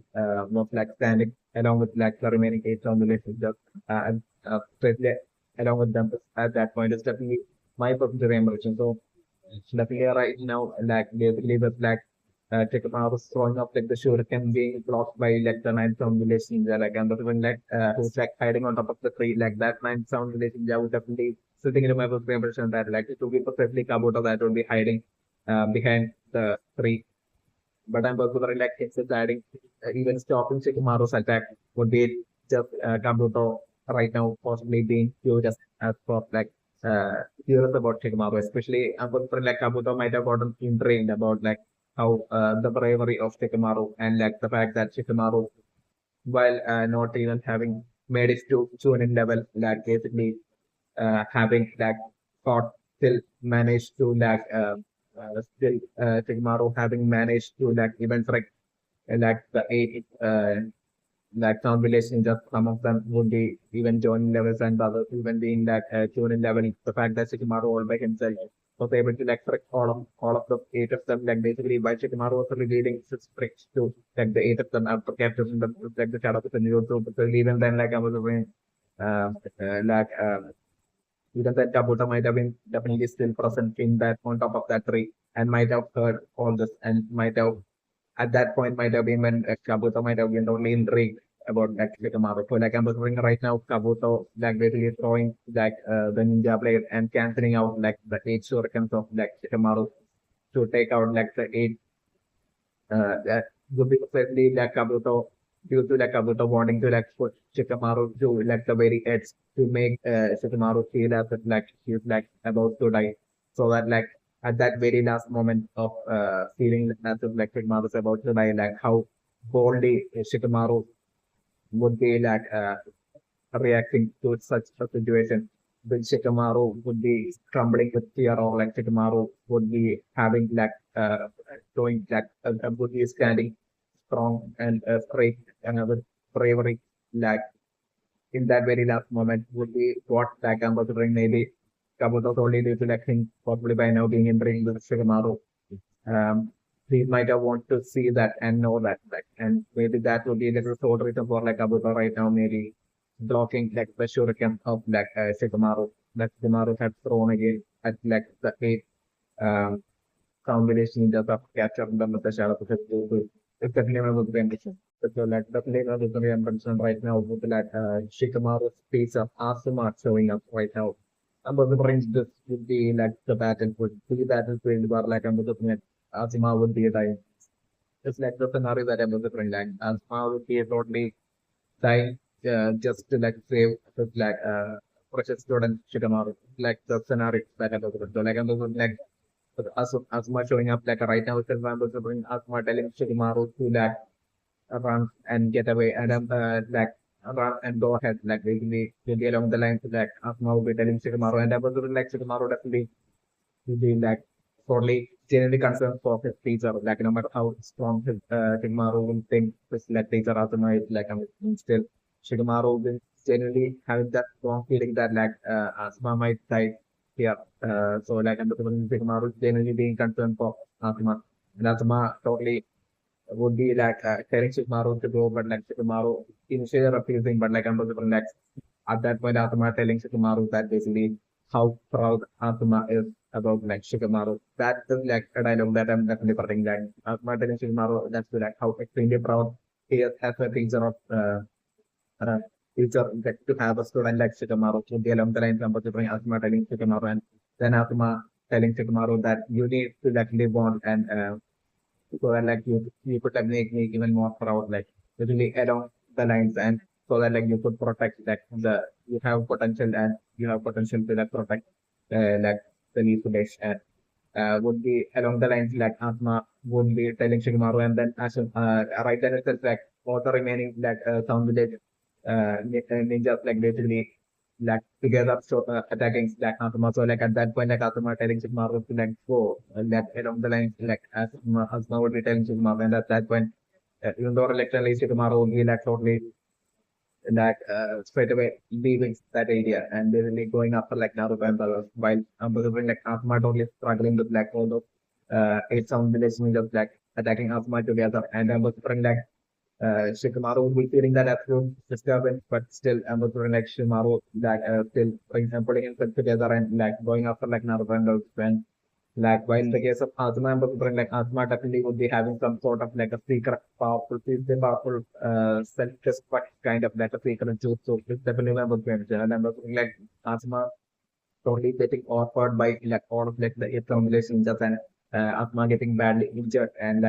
was like standing along with like the remaining eight sound village ninjas and straight along with them at that point is definitely my personal impression. So definitely right now like basically with like Shikamaru throwing up like the shuriken being blocked by like the nine sound village ninja, like and the one like who's like hiding on top of the tree, like that nine sound village ninja would definitely sitting in my impression that like to be perfectly Kabuto that would be hiding behind the tree. But I'm particularly like it's adding even stopping Shikamaru's attack would be just Kabuto right now possibly being curious as for like curious about Shikamaru, especially I'm particularly like Kabuto might have gotten intrigued about like how the bravery of Shikamaru and like the fact that Shikamaru, while not even having made it to Chunin level, like basically having like thought still managed to still Shikamaru having managed to like even like the eight like combination just some of them would be even joining levels and others even being that tuning level. The fact that Shikamaru all by himself was able to like trick all of the eight of them like basically by Shikamaru was revealing his tricks to like the eight of them after capturing them like the shadow of the Naruto because even then like I was doing uh, like even that Kabuto might have been definitely still present in that on top of that tree and might have heard all this and might have at that point might have been when Kabuto might have been only intrigued about like Shikamaru. So like I'm wondering right now, Kabuto like basically throwing like the ninja blade and canceling out like the eight shurikens of like Shikamaru to take out like the eight that would be precisely like Kabuto due to like Kabuto wanting to like put Shikamaru to like the very edge to make Shikamaru feel as if like he's like about to die. So that like at that very last moment of feeling as if like Shikamaru is about to die, like how boldly Shikamaru would be like reacting to such a situation. When Shikamaru would be trembling with fear, or like Shikamaru would be having like doing like would be standing strong and straight and with bravery, like in that very last moment would be what like I'm considering maybe Kabuto's only due to like him possibly by now being in ring with Shikamaru. Um, he might have want to see that and know that, like, and maybe that would be a little sort reason for like Kabuto right now, maybe blocking like the shuriken of like Shikamaru that Shikamaru had thrown again at like the eight um, combination just of capture them with the shadow of the it's definitely one of the ambition. So like definitely one of the ambition right now with like Shikamaru's piece of Asuma showing up right now. I'm wondering this would be like the battle would be battlefield where like I'm looking at Asuma would be dying. It's like the scenario that I'm looking like Asuma would be totally dying just to like save his like precious student Shikamaru. Like the scenario that I'm looking at. So like I'm looking like Asuma showing up like right now, for example, to bring Asuma telling Shikamaru to like run and get away and like run and go ahead, like really along the lines like Asuma will be telling Shikamaru and I was like Shikamaru definitely will be like totally genuinely concerned for his teacher, like no matter how strong his Shikamaru will think his like teacher Asuma is like I mean, still Shikamaru will genuinely having that strong feeling that like Asuma might die here. So like and the Shikamaru genuinely being concerned for Asuma. And Asuma totally would be like telling Shikamaru to go, but like Shikamaru initially refusing, but like under the like at that point Asuma telling Shikamaru that basically how proud Asuma is about like Shikamaru. That is like a dialogue that I'm definitely putting like Asuma telling Shikamaru that's like how extremely proud he is as a teacher of uh, teacher like, to have a student like Shikamaru to be along the lines I'm considering Asuma telling Shikamaru and then Asuma telling Shikamaru that you need to like live on and so that like you could like make me even more proud like literally along the lines and so that like you could protect like the you have potential and you have potential to like protect like the leaf village and would be along the lines like Atma would be telling Shikamaru and then as right then itself like all the remaining like sound village ninjas like basically like together so attacking like Asuma. So like at that point like Asuma telling Shikamaru to like go like along the lines like Asuma would be telling Shikamaru and at that point even though electrically Shikamaru would be like totally like straight away leaving that area and basically going after like Naruto and others while believing like Asuma totally struggling with like all those eight sound village ninjas like attacking Asuma together and I'm whispering like Shikamaru will be feeling that absolute disturbance, but still I'm whispering like Shikamaru like still putting himself together and like going after like Naruto and those friends Like while in the case of Asma and Bhutran, like Asma definitely would be having some sort of like a secret powerful self-destruct kind of like a secret juice. So it's definitely my Bhutran. And I'm looking like Asma totally getting offered by like all of like the Ep70 and Asma getting badly injured and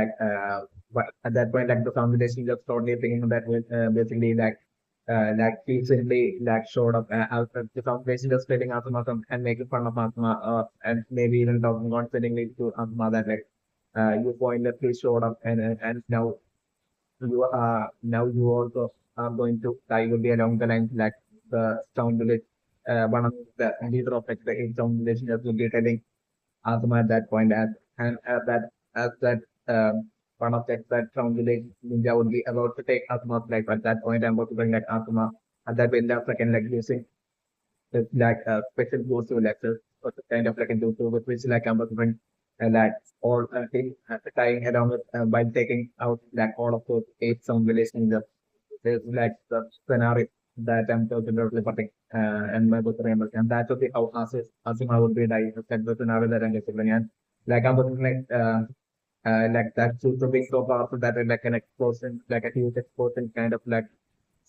but at that point like the foundation just totally thinking that with basically like recently like showed up the foundation just letting Asma come and making fun of Asma and maybe even talking constantly to Asma that like you pointlessly showed up and now you also are going to die will be along the lines like the sound village one of the leader of like the eight sound village just will be telling Asuma at that point and as that one of that sound village ninja would be about to take Asuma's life at that point I'm going to bring like Asuma at that window second like using it's like a special goes to lecture or kind of like a do with which like I'm going to bring like all thing tying along with by taking out like all of those eight sound village ninjas there's like the scenario that I'm totally putting and my book remembers. And that would be how Asima would be like the scenario that I'm discovering. And like I'm looking like that super being so powerful that like an explosion, like a huge explosion kind of like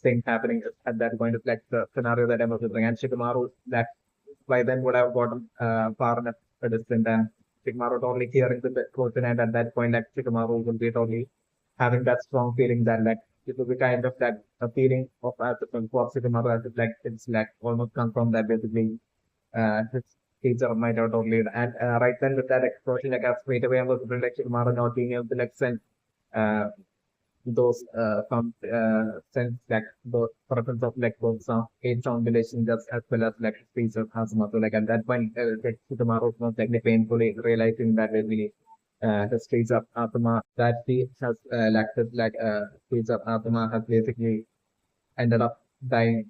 thing happening at that point of like the scenario that I'm observing. And Shikamaru that by then would have gotten far enough a distance and Shikamaru totally hearing the explosion and at that point like Shikamaru will be totally having that strong feeling that like it will be kind of like a feeling of as for Shikamaru as if like it's like almost come from that basically his teacher might have totally and right then with that explosion like straight away I was like Shikamaru not being able to like send uh, those from sense like the presence of like those eight sound relationships as well as like speech of Hasuma. So like at that point, like Shikamaru was like painfully realizing that really the streets of Atma that he has like streets of Atma has basically ended up dying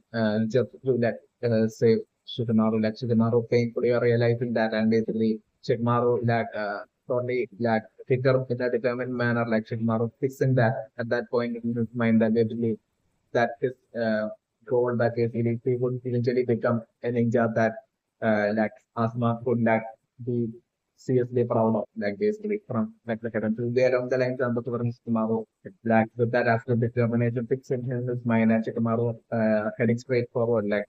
just to like save Shikamaru. Like Shikamaru painfully realizing that and basically Shikamaru totally like figure in a determined manner like Shikamaru fixing that at that point in his mind that basically that is goal that basically he would eventually become a ninja that like Asma could like be seriously proud of like basically from like the current there along the lines of the Shikamaru like with that after determination fixing in his mind and Shikamaru heading straight forward like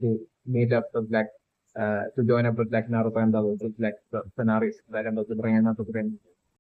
to meet up with like to join up with like Naruto and the others like the scenarios that I'm about to bring.